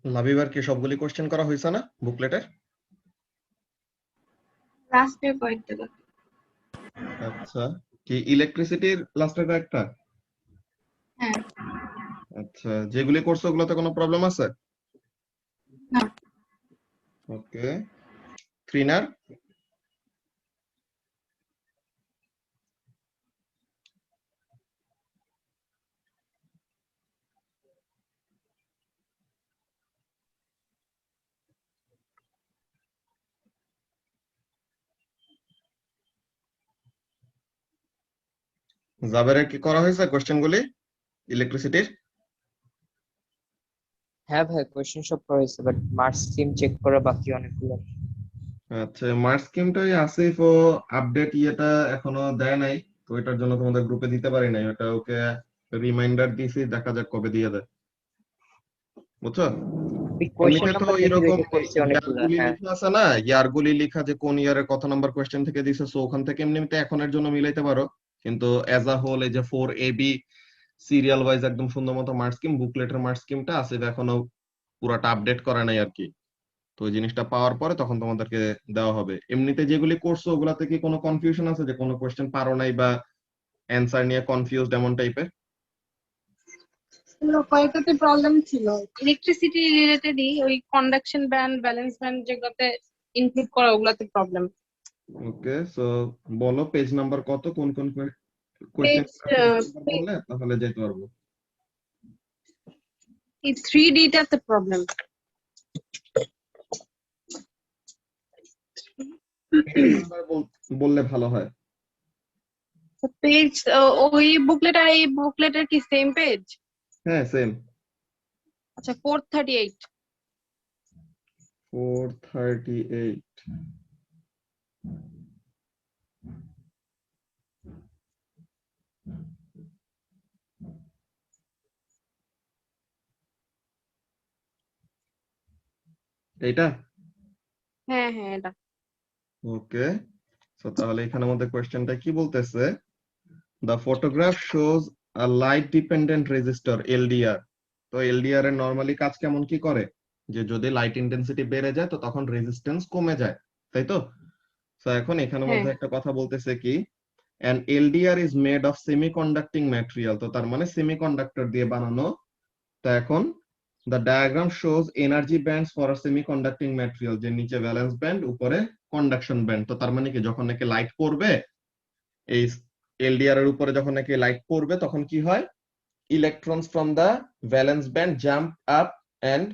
লাবিবার কি সবগুলি কোশ্চেন করা হয়েছে না বুকলেটের? লাস্টে কয়েকটা বাকি। আচ্ছা, কি ইলেকট্রিসিটির লাস্টের একটা? হ্যাঁ। আচ্ছা, যেগুলি করছো ওগুলোতে কোনো প্রবলেম আছে? না। ওকে, ক্লিনার? জাবেরের কি করা হয়েছে কোশ্চেনগুলি ইলেকট্রিসিটির? হ্যাঁ ভাই, কোয়েশ্চেন সব করা হয়েছে, বাট মার্কস স্কিম চেক করা বাকি অনেকগুলো। আচ্ছা, মার্কস স্কিমটাই আসিফ ও আপডেট ইয়েটা এখনো দেয় নাই, তো এটার জন্য তোমাদের গ্রুপে দিতে পারি নাই। ওটা ওকে রিমাইন্ডার দিছি, দেখা যাক কবে দিয়ে দেয়, বুঝছো? কোয়েশ্চেন এমনিতে তো নাম্বার দেখে এরকম দেখে করছি অনেকগুলো। ইয়ারগুলি হ্যাঁ লেখা আছে না, ইয়ারগুলি লেখা যে কোন ইয়ারে কত নাম্বার কোশ্চেন থেকে দিছে, সো ওখান থেকে এমনিতে এখনের জন্য মিলাইতে পারো। কিন্তু এজ আ হোল এই যে 4AB সিরিয়াল ওয়াইজ একদম সুন্দর মতো মার্কস স্কিম, বুকলেটের মার্কস স্কিমটা আছে, এটা এখনো পুরাটা আপডেট করা নাই আর কি। তো ওই জিনিসটা পাওয়ার পরে তখন তোমাদেরকে দেওয়া হবে। এমনিতে যেগুলি করছো ওগুলাতে কি কোনো কনফিউশন আছে, যে কোনো কোশ্চেন পারো নাই বা অ্যান্সার নিয়ে কনফিউজড এমন টাইপের? কয়েকটাতে প্রবলেম ছিল, ইলেকট্রিসিটি রিলেটেডই, ওই কন্ডাকশন ব্যান্ড, ব্যালেন্স ব্যান্ড যেগুলোতে ইনক্লুড করা ওগুলাতে প্রবলেম। ওকে, সো বলো পেজ নাম্বার কত, কোন কোন কোশ্চেন পেজ নাম্বার বললে তাহলে যেতে পারবো। এই 3D টাতে প্রবলেম। পেজ নাম্বার বললে ভালো হয়। পেজ ওই বুকলেট আর এই বুকলেটের কি সেম পেজ? হ্যাঁ, সেম। আচ্ছা, 438। 438। এইটা? হ্যাঁ হ্যাঁ, এটা। ওকে, সো তাহলে এখানে আমাদের কোশ্চেনটা কি বলতেছে, the photograph shows a light dependent resistor LDR। তো এলডিআর এর নরমালি কাজ কেমন কি করে, যে যদি লাইট ইন্টেন্সিটি বেড়ে যায় তো তখন রেজিস্ট্যান্স কমে যায়, তাই তো? তো এখন এখানের হ্যাঁ। মধ্যে একটা কথা বলতেছে কি, an LDR is made of semiconducting material, তো তার মানে সেমিকন্ডাক্টর দিয়ে বানানো। তো এখন the diagram shows energy bands for a semiconducting material, যে নিচে ভ্যালেন্স ব্যান্ড, উপরে কন্ডাকশন ব্যান্ড। তো তার মানে কি, যখন নাকি লাইট পড়বে এই এলডিআর এর উপরে, যখন নাকি লাইট পড়বে তখন কি হয়, electrons from the valence band jump up and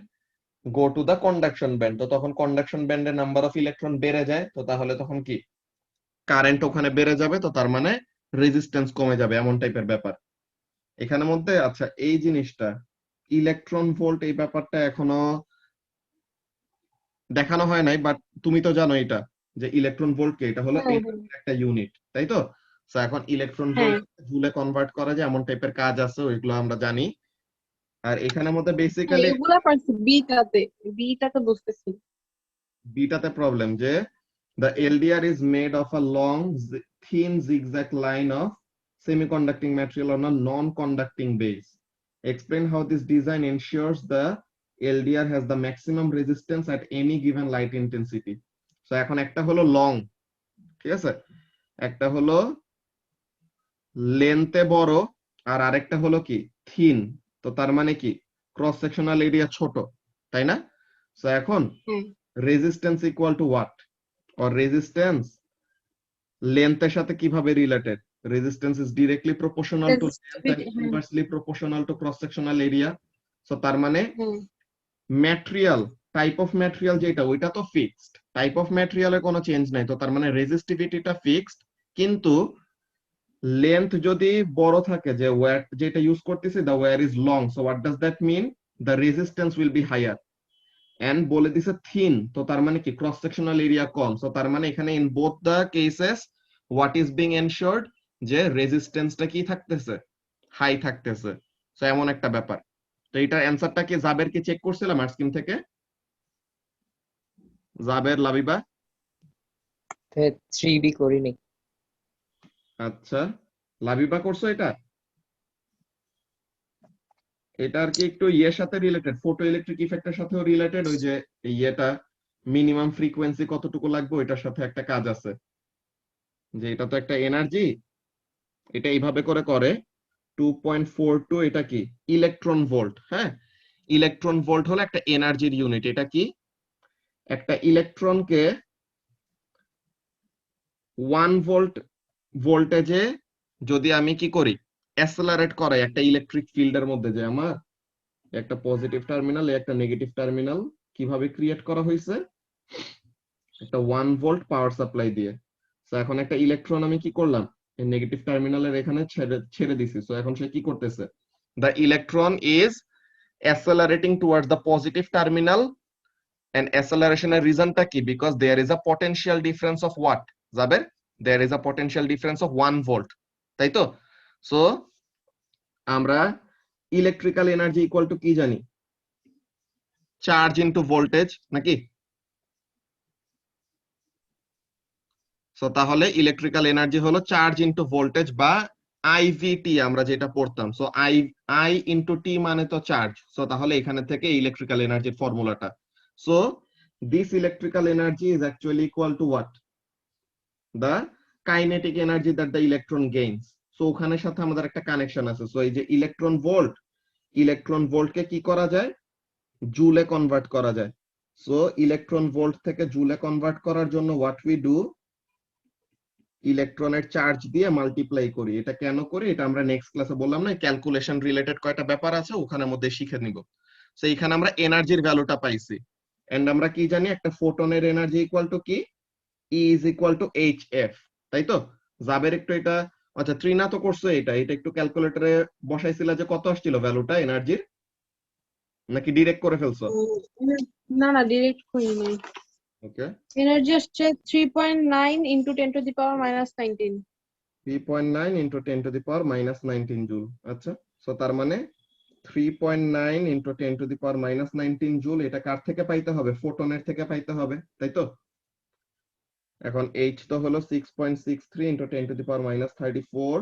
go to the conduction band. তো তখন কন্ডাকশন ব্যান্ডের নাম্বার অফ ইলেকট্রন বেড়ে যায়, তো তাহলে তখন কি কারেন্ট ওখানে বেড়ে যাবে, তো তার মানে রেজিস্ট্যান্স কমে যাবে, এমন টাইপের ব্যাপার এখানের মধ্যে। আচ্ছা, এই জিনিসটা ইলেকট্রন ভোল্ট, এই ব্যাপারটা এখনো দেখানো হয় নাই, বাট তুমি তো জানো এটা, যে ইলেকট্রন ভোল্ট কি, এটা হলো হ্যাঁ এনার্জির একটা ইউনিট, তাই তো? তো এখন ইলেকট্রন হ্যাঁ। ভোল্ট জুলে কনভার্ট করা যায়, এমন টাইপের কাজ আছে, ওইগুলো আমরা জানি। আর এখানের মধ্যে হ্যাঁ, বেসিক্যালি এগুলা পারছি, বিটাতে বুঝতেছি। বিটাতে প্রবলেম, যে the LDR is made of a long thin zigzag line of semiconducting material on a non-conducting base. Explain how this design ensures the LDR has the maximum resistance at any given light intensity. So এখন একটা হলো long, ঠিক আছে, একটা হলো লেন্থে বড়, আর আরেকটা হলো কি থিন। তো তার মানে কি ক্রস সেকশনাল এরিয়া ছোট, তাই না? তো এখন হ্যাঁ। Resistance equal to what, or resistance লেন্থের সাথে কিভাবে related? Resistance is directly proportional to length and resistivity. হ্যাঁ inversely proportional to cross sectional area. So তার মানে হ্যাঁ। ম্যাটেরিয়াল, টাইপ অফ ম্যাটেরিয়াল যেটা, ওইটা তো ফিক্সড, টাইপ অফ ম্যাটেরিয়ালে কোনো চেঞ্জ নাই, তো তার মানে রেজিস্টিভিটিটা ফিক্সড। কিন্তু লেন্থ যদি বড় থাকে, যে ওয়্যার যেটা ইউজ করতেছি, the wire is long, so what does that mean, the resistance will be higher. And বলে দিছে থিন, তো তার মানে কি ক্রস সেকশনাল এরিয়া কম, সো তার মানে এখানে in both the cases what is being ensured, যে রেজিস্ট্যান্সটা কি থাকতেছে, হাই থাকতেছে। সো এমন একটা ব্যাপার। তো এটার অ্যানসারটা কি জাবের কি চেক করছিলাম আর স্কিম থেকে, জাবের, লাবিবা? 3B করিনি। আচ্ছা, লাবিবা করছো এটা? এটা আর কি একটু ইয়ের সাথে রিলেটেড, ফটো ইলেকট্রিক ইফেক্টের সাথেও রিলেটেড। ওই যে ইয়েটা মিনিমাম ফ্রিকোয়েন্সি কতটুকু লাগবে ওইটার সাথে একটা কাজ আছে, যে এটা তো একটা এনার্জি, এটা এইভাবে করে করে 2.42, এটা কি ইলেকট্রন ভোল্ট। হ্যাঁ, ইলেকট্রন ভোল্ট হলো একটা এনার্জির ইউনিট। এটা কি একটা ইলেকট্রনকে 1 ভোল্ট ভোল্টেজে যদি আমি কি করি অ্যাসেলারেট করাই একটা ইলেকট্রিক ফিল্ডের মধ্যে, যে আমার একটা পজিটিভ টার্মিনাল একটা নেগেটিভ টার্মিনাল কিভাবে ক্রিয়েট করা হয়েছে, একটা 1 ভোল্ট পাওয়ার সাপ্লাই দিয়ে। সো এখন একটা ইলেকট্রন আমি কি করলাম, এই নেগেটিভ টার্মিনালের এখানে ছেড়ে দিছি। সো এখন সে কি করতেছে, the electron is accelerating towards the positive terminal, and acceleration এর রিজনটা কি, because there is a potential difference of what, Jaber, there is a potential difference of 1 volt, তাই তো? সো আমরা ইলেকট্রিক্যাল এনার্জি ইকুয়াল টু কি জানি, চার্জ ইনটু ভোল্টেজ নাকি? So তাহলে electrical energy হলো চার্জ ইনটু ভোল্টেজ বা আইভিটি আমরা যেটা পড়তাম। সো আই ইনটু টি মানে তো চার্জ। সো তাহলে এখানে থেকে ইলেকট্রিক্যাল এনার্জির ফর্মুলাটা, so this electrical energy is actually equal to what, the kinetic energy that the electron gains. So ওখানের সাথে আমাদের একটা কানেকশন আছে। সো এই যে ইলেকট্রন ভোল্টকে কি করা যায়, জুলে কনভার্ট করা যায়। সো ইলেকট্রন ভোল্ট থেকে জুলে কনভার্ট করার জন্য হোয়াট উই ডু, ইলেকট্রনের চার্জ দিয়ে মাল্টিপ্লাই করি। এটা কেন করি এটা আমরা নেক্সট ক্লাসে বললাম না, ক্যালকুলেশন রিলেটেড কয়টা ব্যাপার আছে ওখানের মধ্যে শিখে নিব। সো এখানে আমরা এনার্জির ভ্যালুটা পাইছি, এন্ড আমরা কি জানি একটা ফোটনের এনার্জি ইকুয়াল টু কি, E is equal to hf, তাই তো? জাবের একটু এটা, আচ্ছা ত্রিনা তো করছো, এটা একটু ক্যালকুলেটরে বসাইছিল যে কত আসছিল ভ্যালুটা এনার্জির, নাকি ডিরেক্ট করে ফেলছো? না ডিরেক্ট করি নাই। ওকে, এনার্জি আসছে 3.9 into 10 to the power minus 19। 3.9 into 10 to the power minus 19 joule. আচ্ছা, সো তার মানে 3.9 into 10 to the power minus 19 joule. এটা কার থেকে পাইতে হবে, ফোটনের থেকে পাইতে হবে, তাই তো? এখন h তো হলো 6.63 into 10 to the power minus 34,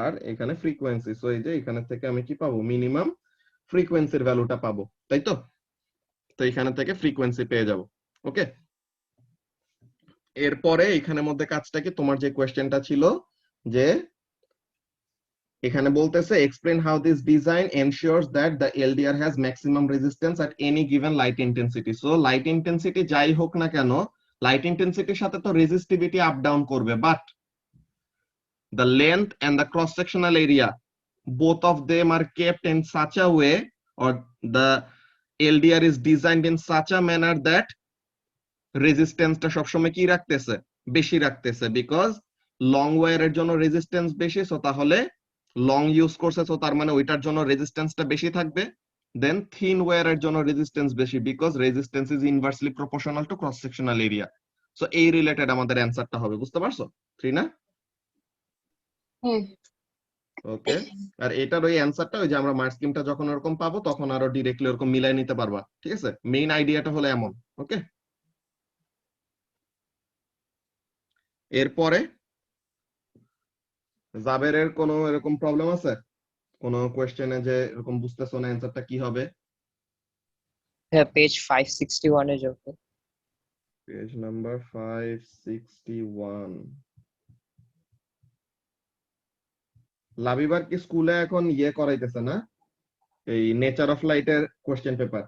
আর এখানে ফ্রিকোয়েন্সি। সো এই যে এখানে থেকে আমি কি পাবো, মিনিমাম ফ্রিকোয়েন্সির ভ্যালুটা পাবো, তাই তো? তো এখানে থেকে ফ্রিকোয়েন্সি পেয়ে যাব। ওকে, এরপরে এখানের মধ্যে কাজটা কি, তোমার যে কোয়েশ্চেনটা ছিল যে এখানে বলতেছে explain how this design ensures that the LDR has maximum resistance at any given light intensity. So light intensity যাই হোক না কেন, লাইট ইন্টেন্সিটির সাথে তো রেজিস্টিভিটি আপ ডাউন করবে, but the length and the cross sectional area, both of them are kept in such a way, or the LDR is designed in such a manner that resistance টা সবসময় কি রাখতেছে, বেশি রাখতেছে, because long ওয়্যারের জন্য resistance বেশি। So তাহলে long use করছে, সো তার মানে ওইটার জন্য রেজিস্ট্যান্সটা বেশি থাকবে। দেন থিন ওয়্যারের জন্য রেজিস্ট্যান্স বেশি, because resistance is inversely proportional to cross sectional area. So এই রিলেটেড আমাদের অ্যানসারটা হবে, বুঝতে পারছো ত্রিনা? ওকে, আর এটার ওই অ্যানসারটা ওই যে আমরা মার্ক স্কিমটা যখন এরকম পাবো তখন আরো ডিরেক্টলি এরকম মিলাই নিতে পারবা, ঠিক আছে? মেইন আইডিয়াটা হলো এমন। ওকে, এরপরে জাবেরের কোনো এরকম প্রবলেম আছে, কোনো কোশ্চেনে যে এরকম বুঝতেছো না অ্যানসারটা কি হবে? হ্যাঁ, পেজ 561 এ যাবে। Page number 561। লাবিবার কি স্কুলে এখন ইয়ে করাইতেছে না, এই নেচার অফ লাইটের কোশ্চেন পেপার?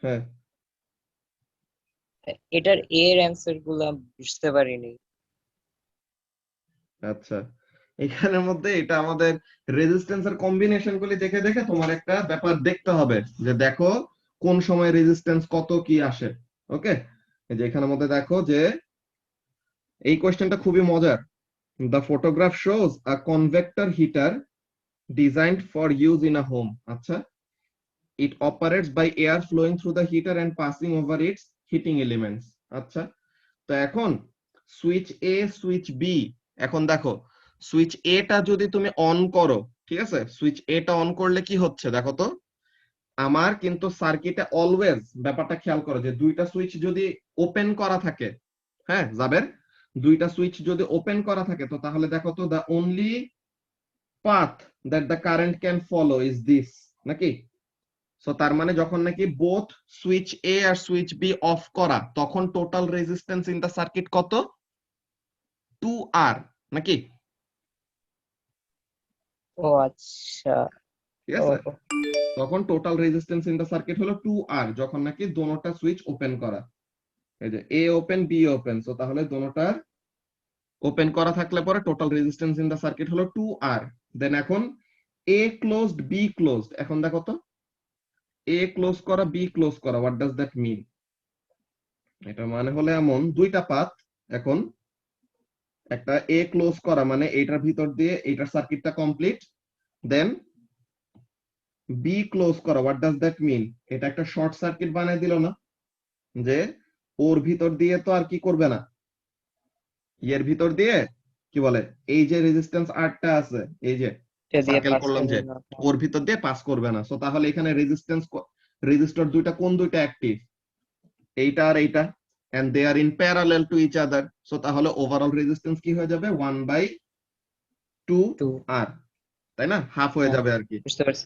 হ্যাঁ, এটার এর অ্যানসার গুলো বুঝতে পারিনি। আচ্ছা, এখানের মধ্যে এটা আমাদের রেজিস্ট্যান্সের কম্বিনেশন গুলি দেখে দেখে তোমার একটা ব্যাপার দেখতে হবে, যে দেখো কোন সময় রেজিস্ট্যান্স কত কি আসে। ওকে, এই যে এখানের মধ্যে দেখো যে এই কোশ্চেনটা খুবই মজার। The photograph shows a convector heater designed for use in a home. আচ্ছা, it operates by air flowing through the heater and passing over its heating elements. আচ্ছা, তো এখন সুইচ এ সুইচ বি, এখন দেখো সুইচ এ টা যদি তুমি অন করো, ঠিক আছে, সুইচ এ টা অন করলে কি হচ্ছে দেখো তো, আমার কিন্তু সার্কিটে অলওয়েজ ব্যাপারটা খেয়াল করো যে দুইটা সুইচ যদি ওপেন করা থাকে, হ্যাঁ জাবের, দুইটা সুইচ যদি ওপেন করা থাকে তো তাহলে দেখো তো the only path that the current can follow is this, নাকি? সো তার মানে যখন নাকি বোথ সুইচ এ আর সুইচ বি অফ করা তখন total resistance in the circuit কত? 2R, নাকি? ও আচ্ছা। ঠিক ও আছে, তখন total resistance in the circuit হলো 2R যখন নাকি দোনোটা সুইচ ওপেন করা। এই যে এ ওপেন বি ওপেন, সো তাহলে দোনোটার ওপেন করা থাকলে পরে total resistance in the circuit হলো 2R। দেন এখন এ ক্লোজড বি ক্লোজড, এখন দেখো তো এ ক্লোজ করা বি ক্লোজ করা, হোয়াট ডাজ দ্যাট মিন? এটা মানে হলো এমন দুইটা পাথ, এখন একটা এ ক্লোজ করা মানে এইটার ভিতর দিয়ে এইটার সার্কিটটা কমপ্লিট, দেন বি ক্লোজ করা, হোয়াট ডাজ দ্যাট মিন? এটা একটা শর্ট সার্কিট বানিয়ে দিল না, যে ওর ভিতর দিয়ে তো আর কি করবে না, এর ভিতর দিয়ে কি বলে এই যে রেজিস্ট্যান্স আরটা আছে, এই যে এটা দিয়ে সার্কেল পাস করলাম যে করবে না। ওর ভিতর দিয়ে পাস করবে না। সো তাহলে এখানে রেজিস্টর দুইটা কোন দুইটা অ্যাক্টিভ? এইটা আর এইটা, and they are in parallel to each other. So তাহলে ওভারঅল রেজিস্ট্যান্স কি হয়ে যাবে? 1/2R, তাই না? হাফ হয়ে হ্যাঁ যাবে আর কি। বুঝতে পারছি।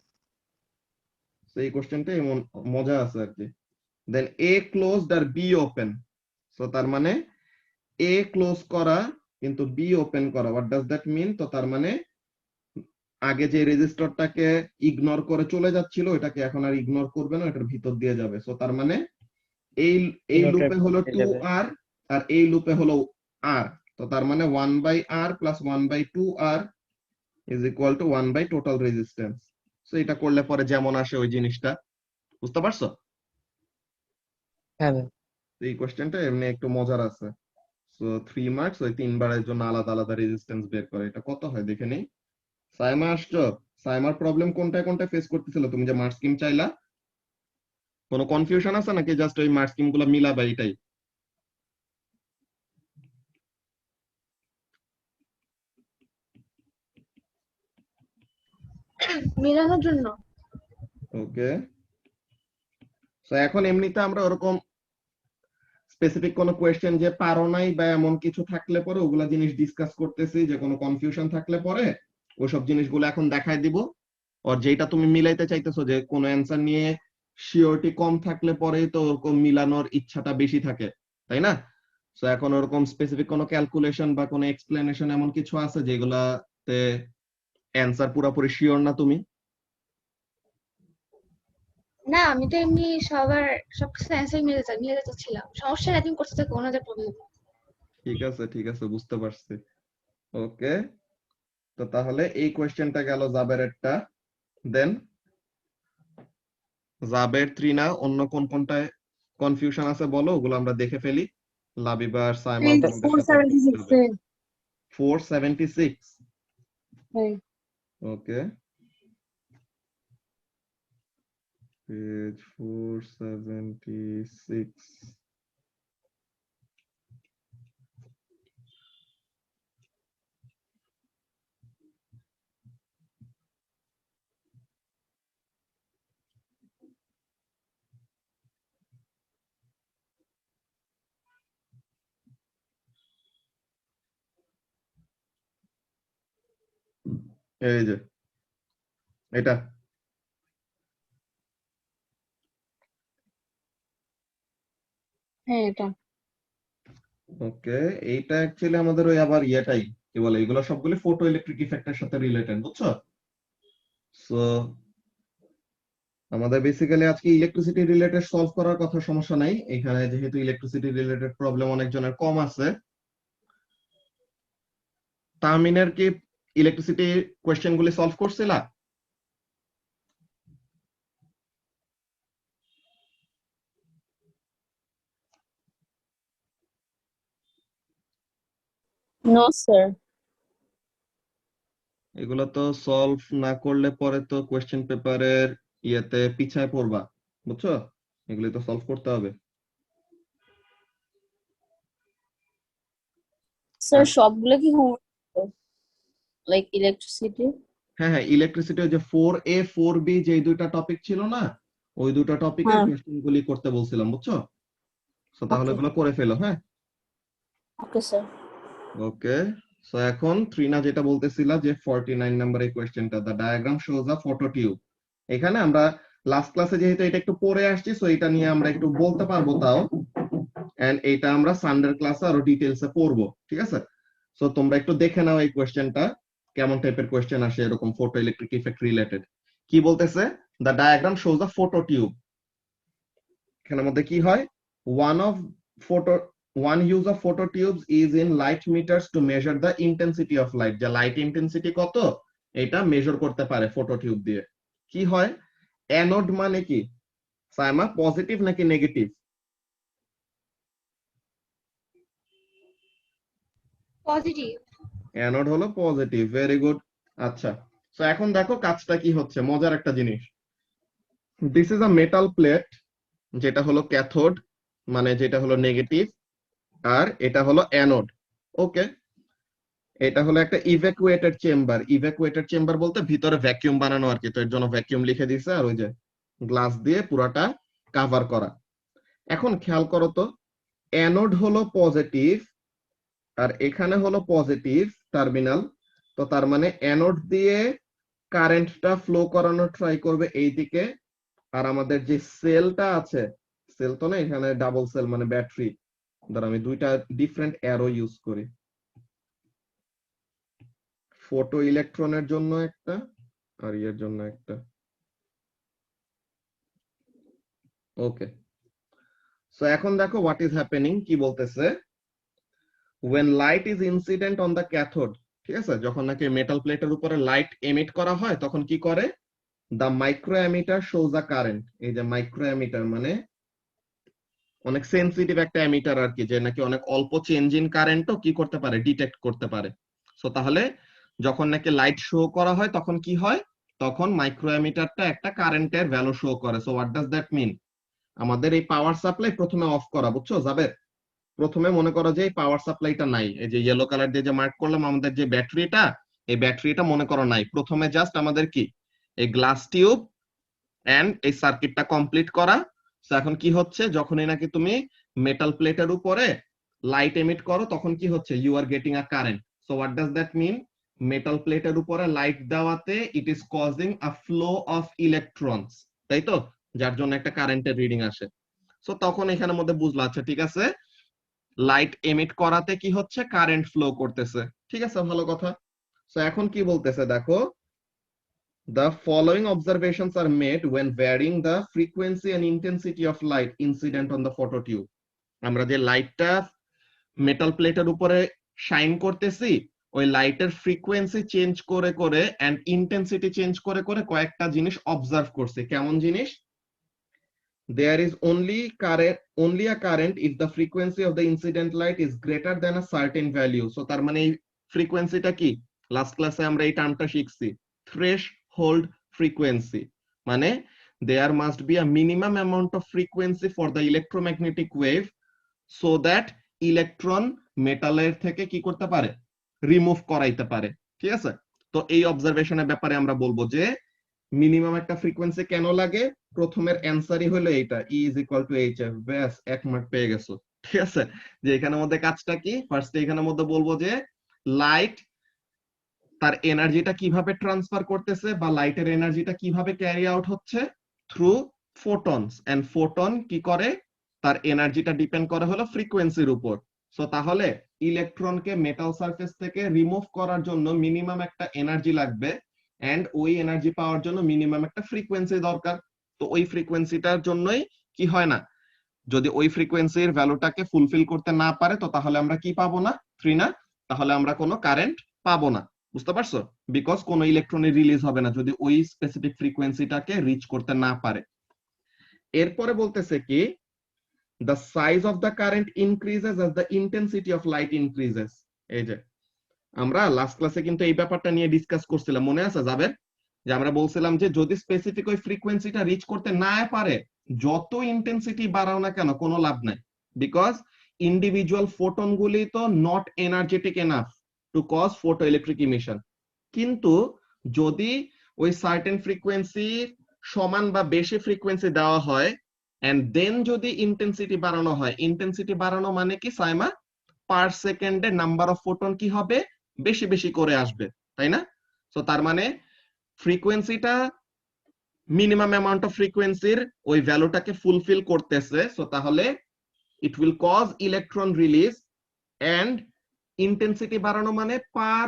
তো এই কোশ্চেনটা এমন মজা আছে আর কি। দেন এ closed R be open, so তার মানে এ ক্লোজ করা কিন্তু বি ওপেন করা, হোয়াট ডাজ দ্যাট মিন? তো তার মানে আগে যে রেজিস্টরটাকে ইগনোর করে চলে যাচ্ছিল ওটাকে এখন আর ইগনোর করবে না, এটার ভিতর দিয়ে যাবে। সো তার মানে এই এই ইনভার্টার লুপে হলো যাবে। 2R আর এই লুপে হলো R, তো তার মানে 1/R plus 1/2R is equal to 1 by total resistance. So এটা করলে পরে যেমন আসে ওই জিনিসটা, বুঝতে পারছো? হ্যাঁ ভাই। তো এই কোশ্চেনটা এমনি একটু মজার আছে। সো 3 মার্কস, ওই তিনবারের জন্য আলাদা আলাদা রেজিস্ট্যান্স বের করে। এটা কত হয় দেখে নেই। সাইমা আসছো? সাইমার প্রবলেম কোনটায় কোনটায় ফেস করতেছিল? তুমি যে মার্ক স্কিম চাইলা, কোনো কনফিউশন আছে নাকি জাস্ট ওই মার্ক স্কিম গুলো মিলাবা এটাই? মেলানোর জন্য। ওকে, তো এখন এমনিতে আমরা ওরকম স্পেসিফিক কোনো কোয়েশ্চেন যে পারো নাই বা এমন কিছু থাকলে পরে ওগুলা জিনিস ডিসকাস করতেছি, যে কোনো কনফিউশন থাকলে পরে ওইসব জিনিসগুলো এখন দেখাই দিব। আর যেটা তুমি মিলাইতে চাইতেছো যে কোনো অ্যান্সার নিয়ে শিওরিটি কম থাকলে পরে তো ওরকম মিলানোর ইচ্ছাটা বেশি থাকে, তাই না? তো এখন ওরকম স্পেসিফিক কোনো ক্যালকুলেশন বা কোনো এক্সপ্লেনেশন এমন কিছু আছে যেগুলাতে অ্যান্সার পুরোপুরি শিওর না তুমি? না, আমি তো এমনি সবকিছু অ্যান্সার মিলে যাচ্ছিলাম। সমস্যা নাই, তুমি করতে থাকো, ওনাদের প্রবলেম। ঠিক আছে ঠিক আছে, বুঝতে পারছি। ওকে, তো তাহলে এই কোয়েশ্চেনটা গেল জাবের একটা। দেন জাবের 3 না, অন্য কোন কোনটায় কনফিউশন আছে বলো, ওগুলো আমরা দেখে ফেলি। লাবিবা আর সাইমা এই তোমাদের সাথে 476 এ। 476, হ্যাঁ ওকে, পেজ 476। এই যে এটা, হ্যাঁ এটা। ওকে, এইটা অ্যাকচুয়ালি আমাদের ওই আবার ইয়েটাই কি বলে, এগুলো সবগুলো ফটো ইলেকট্রিক ইফেক্টের সাথে রিলেটেড, বুঝছো? সো আমাদের বেসিক্যালি আজকে ইলেকট্রিসিটি রিলেটেড সলভ করার কথা, সমস্যা নাই এখানে, যেহেতু ইলেকট্রিসিটি রিলেটেড প্রবলেম অনেকজনের কম আছে। তাহমিনের কি ইলেকট্রিসিটি কোয়েশ্চেন গুলি সলভ করছিলা? No, sir. এগুলো তো সলভ না করলে পরে তো কোয়েশ্চেন পেপারের ইয়েতে পিছায় পড়বা, বুঝছো? এগুলি তো সলভ করতে হবে। Sir, আর সবগুলো কি হোমওয়ার্ক? Like electricity? হ্যাঁ হ্যাঁ, ইলেকট্রিসিটি ওই যে 4A 4B যে দুইটা টপিক ছিল না, ওই দুটো টপিকের হ্যাঁ। কোশ্চেন গুলি করতে বলছিলাম, বুঝছো? সো তাহলে Okay. এগুলো করে ফেলো। হ্যাঁ, Okay, sir. ওকে। সো এখন ত্রিনা যেটা বলতেছিলা যে 49 নাম্বার এই কোশ্চেনটা, the diagram shows a photo tube. এখানে আমরা লাস্ট ক্লাসে যেহেতু এটা একটু পড়ে আসছি, সো এটা নিয়ে আমরা একটু বলতে পারবো তাও, এন্ড এটা আমরা সানডের ক্লাসে আরো ডিটেইলসে পড়বো, ঠিক আছে? সো তোমরা একটু দেখে নাও এই কোশ্চেনটা কেমন টাইপের কোশ্চেন আসে এরকম ফটো ইলেকট্রিক ইফেক্ট রিলেটেড। কি বলতেছে? The diagram shows a photo tube. এখানের মধ্যে কি হয়, one of photo one use of photo tubes is in light meters to measure the intensity of light, যে লাইট ইন্টেন্সিটি কত এটা মেজার করতে পারে ফটো টিউব দিয়ে। কি হয়, অ্যানোড মানে কি সাইমা, পজিটিভ নাকি নেগেটিভ? পজিটিভ। অ্যানোড হলো পজিটিভ, ভেরি গুড। আচ্ছা, তো এখন দেখো কাজটা কি হচ্ছে, মজার একটা জিনিস। This is a metal plate, যেটা হলো ক্যাথোড মানে যেটা হলো নেগেটিভ, আর এটা হলো অ্যানোড। ওকে, এটা হলো একটা ইভ্যাকুয়েটেড চেম্বার। ইভ্যাকুয়েটেড চেম্বার বলতে ভিতরে ভ্যাকিউম বানানো আর কি, তো এর জন্য ভ্যাকিউম লিখে দিছে, আর ওই যে গ্লাস দিয়ে পুরাটা কভার করা। এখন খেয়াল করো তো, অ্যানোড হলো পজিটিভ আর এখানে হলো পজিটিভ টার্মিনাল, তো তার মানে অ্যানোড দিয়ে কারেন্টটা ফ্লো করানোর ট্রাই করবে এই দিকে, আর আমাদের যে সেলটা আছে, সেল তো না, এখানে ডাবল সেল মানে ব্যাটারি, ধর আমি দুইটা ডিফারেন্ট অ্যারো ইউজ করি, ফটো ইলেকট্রনের জন্য একটা আর এর জন্য একটা। ওকে, সো এখন দেখো হোয়াট ইজ হ্যাপেনিং, কি বলতেছে, when light is incident on the cathode, ঠিক আছে, যখন নাকি মেটাল প্লেটের উপরে লাইট এমিট করা হয় তখন কি করে, the microammeter shows a current। এই যে মাইক্রোঅ্যামিটার মানে অনেক সেনসিটিভ একটা অ্যামিটার আর কি, যে নাকি অনেক অল্প চেঞ্জ ইন কারেন্টও কি করতে পারে, ডিটেক্ট করতে পারে। সো তাহলে যখন নাকি লাইট শো করা হয় তখন কি হয়, তখন মাইক্রোঅ্যামিটারটা একটা কারেন্টের ভ্যালু শো করে। So what does that mean, আমাদের এই পাওয়ার সাপ্লাই প্রথমে অফ করা, বুঝছো যাবে? প্রথমে মনে করো যে এই পাওয়ার সাপ্লাইটা নাই, এই যে ইয়েলো কালার দিয়ে যে মার্ক করলাম আমাদের যে ব্যাটারিটা, এই ব্যাটারিটা মনে করো নাই। প্রথমে জাস্ট আমাদের কি এই গ্লাস টিউব এন্ড এই সার্কিটটা কমপ্লিট করা। তো এখন কি হচ্ছে, যখনই নাকি তুমি মেটাল প্লেটের উপরে লাইট এমিট করো তখন কি হচ্ছে, you are getting a current. So what does that mean, metal প্লেটের উপরে লাইট দেওয়াতে it is causing a flow of electrons, তাই তো, যার জন্য একটা কারেন্টের রিডিং আসে। সো তখন এখানের মধ্যে বুঝলো, আচ্ছা ঠিক আছে, লাইট এমিট করাতে কি হচ্ছে, কারেন্ট ফ্লো করতেছে, ঠিক আছে, ভালো কথা। সো এখন কি বলতেছে দেখো, the following observations are made when varying the frequency and intensity of light incident on the phototube। আমরা যে লাইটটা মেটাল প্লেটের উপরে শাইন করতেছি, ওই লাইটের ফ্রিকোয়েন্সি চেঞ্জ করে করে এন্ড ইন্টেন্সিটি চেঞ্জ করে করে কয়েকটা জিনিস অবজার্ভ করছি। কেমন জিনিস, there is only a current if the frequency of the incident light is greater than a certain value। so তার মানে এই ফ্রিকোয়েন্সিটা কি, লাস্ট ক্লাসে আমরা এই টার্মটা শিখছি, threshold frequency, মানে there must be a minimum amount of frequency for the electromagnetic wave so that electron মেটালের থেকে কি করতে পারে, রিমুভ করাইতে পারে, ঠিক আছে? তো এই অবজারভেশনের ব্যাপারে আমরা বলবো যে মিনিমাম একটা ফ্রিকোয়েন্সি কেন লাগে, প্রথমের অ্যান্সারই হলো এইটা, E is equal to HF, ব্যাস 1 মার্ক পেয়ে গেছো, ঠিক আছে? যে এখানের মধ্যে কাজটা কি, ফার্স্ট এখানের মধ্যে বলবো যে লাইট তার এনার্জিটা কিভাবে ট্রান্সফার করতেছে বা লাইটের এনার্জিটা কিভাবে ক্যারি আউট হচ্ছে, থ্রু ফোটনস, এন্ড ফোটন কি করে, তার এনার্জিটা ডিপেন্ড করে হলো ফ্রিকোয়েন্সির উপর। সো তাহলে ইলেকট্রনকে মেটাল সারফেস থেকে রিমুভ করার জন্য মিনিমাম একটা এনার্জি লাগবে, এন্ড ওই এনার্জি পাওয়ার জন্য মিনিমাম একটা ফ্রিকোয়েন্সি দরকার। তো ওই ফ্রিকোয়েন্সিটার জন্যই কি হয় না, যদি ওই ফ্রিকোয়েন্সির ভ্যালুটাকে ফুলফিল করতে না পারে তো তাহলে আমরা কি পাবো না, না, তাহলে আমরা কোনো কারেন্ট পাবো না, বুঝতে পারছো? বিকজ কোনো ইলেকট্রনের রিলিজ হবে না যদি ওই স্পেসিফিক ফ্রিকোয়েন্সিটাকে রিচ করতে না পারে। এরপরে বলতেছে কি, the size of the current increases as the intensity of light increases। এই যে আমরা লাস্ট ক্লাসে কিন্তু এই ব্যাপারটা নিয়ে ডিসকাস করছিলাম, মনে আছে যাবের, যে আমরা বলছিলাম যে যদি স্পেসিফিক ওই ফ্রিকোয়েন্সিটা রিচ করতে না পারে, যত ইন্টেন্সিটি বাড়াও না কেন কোনো লাভ নাই, বিকজ ইন্ডিভিজুয়াল ফোটন গুলি তো not energetic enough to cause photoelectric emission. কিন্তু যদি ওই সার্টেন ফ্রিকোয়েন্সি সমান বা বেশি ফ্রিকোয়েন্সি দেওয়া হয় এন্ড দেন যদি ইন্টেন্সিটি বাড়ানো হয়, ইন্টেন্সিটি বাড়ানো মানে কি সাইমা, পার সেকেন্ডে নাম্বার অফ ফোটন কি হবে, বেশি বেশি করে আসবে, তাই না? সো তার মানে ফ্রিকোয়েন্সিটা মিনিমাম অ্যামাউন্ট অফ ফ্রিকোয়েন্সির ওই ভ্যালুটাকে ফুলফিল করতেছে, সো তাহলে it will cause electron release and intensity বাড়ানো মানে পার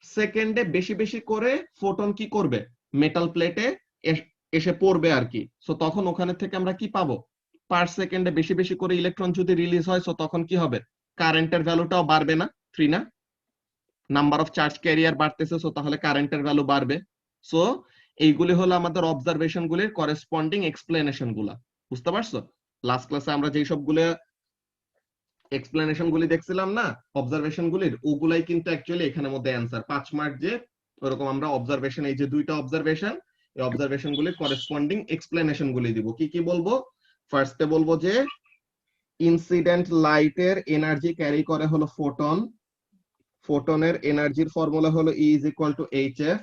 সেকেন্ডে বেশি বেশি করে ফোটন কি করবে, মেটাল প্লেটে এসে পড়বে আর কি। সো তখন ওখানে থেকে আমরা কি পাবো, পার সেকেন্ডে বেশি বেশি করে ইলেকট্রন যদি রিলিজ হয়, সো তখন কি হবে, কারেন্টের ভ্যালুটাও বাড়বে না, 3 না, নাম্বার অফ চার্জ ক্যারিয়ার বাড়তেছে, সো তাহলে কারেন্টের ভ্যালু বাড়বে। সো এইগুলি হলো আমাদের অবজারভেশন গুলির করেসপন্ডিং এক্সপ্লেনেশন গুলা, বুঝতে পারছো? লাস্ট ক্লাসে আমরা যেই সবগুলো এক্সপ্লেনেশন গুলি দেখছিলাম না অবজারভেশন গুলির, ওগুলাই কিন্তু অ্যাকচুয়ালি এখানের মধ্যে অ্যান্সার 5 মার্ক যে ওরকম আমরা অবজারভেশন, এই যে দুইটা অবজারভেশন, এই অবজারভেশন গুলির করেসপন্ডিং এক্সপ্লেনেশন গুলি দিব। কি কি বলবো? ফার্স্টে বলবো যে ইনসিডেন্ট লাইটের এনার্জি ক্যারি করে হলো ফোটন, ফোটনের এনার্জির ফর্মুলা হলো E is equal to hf,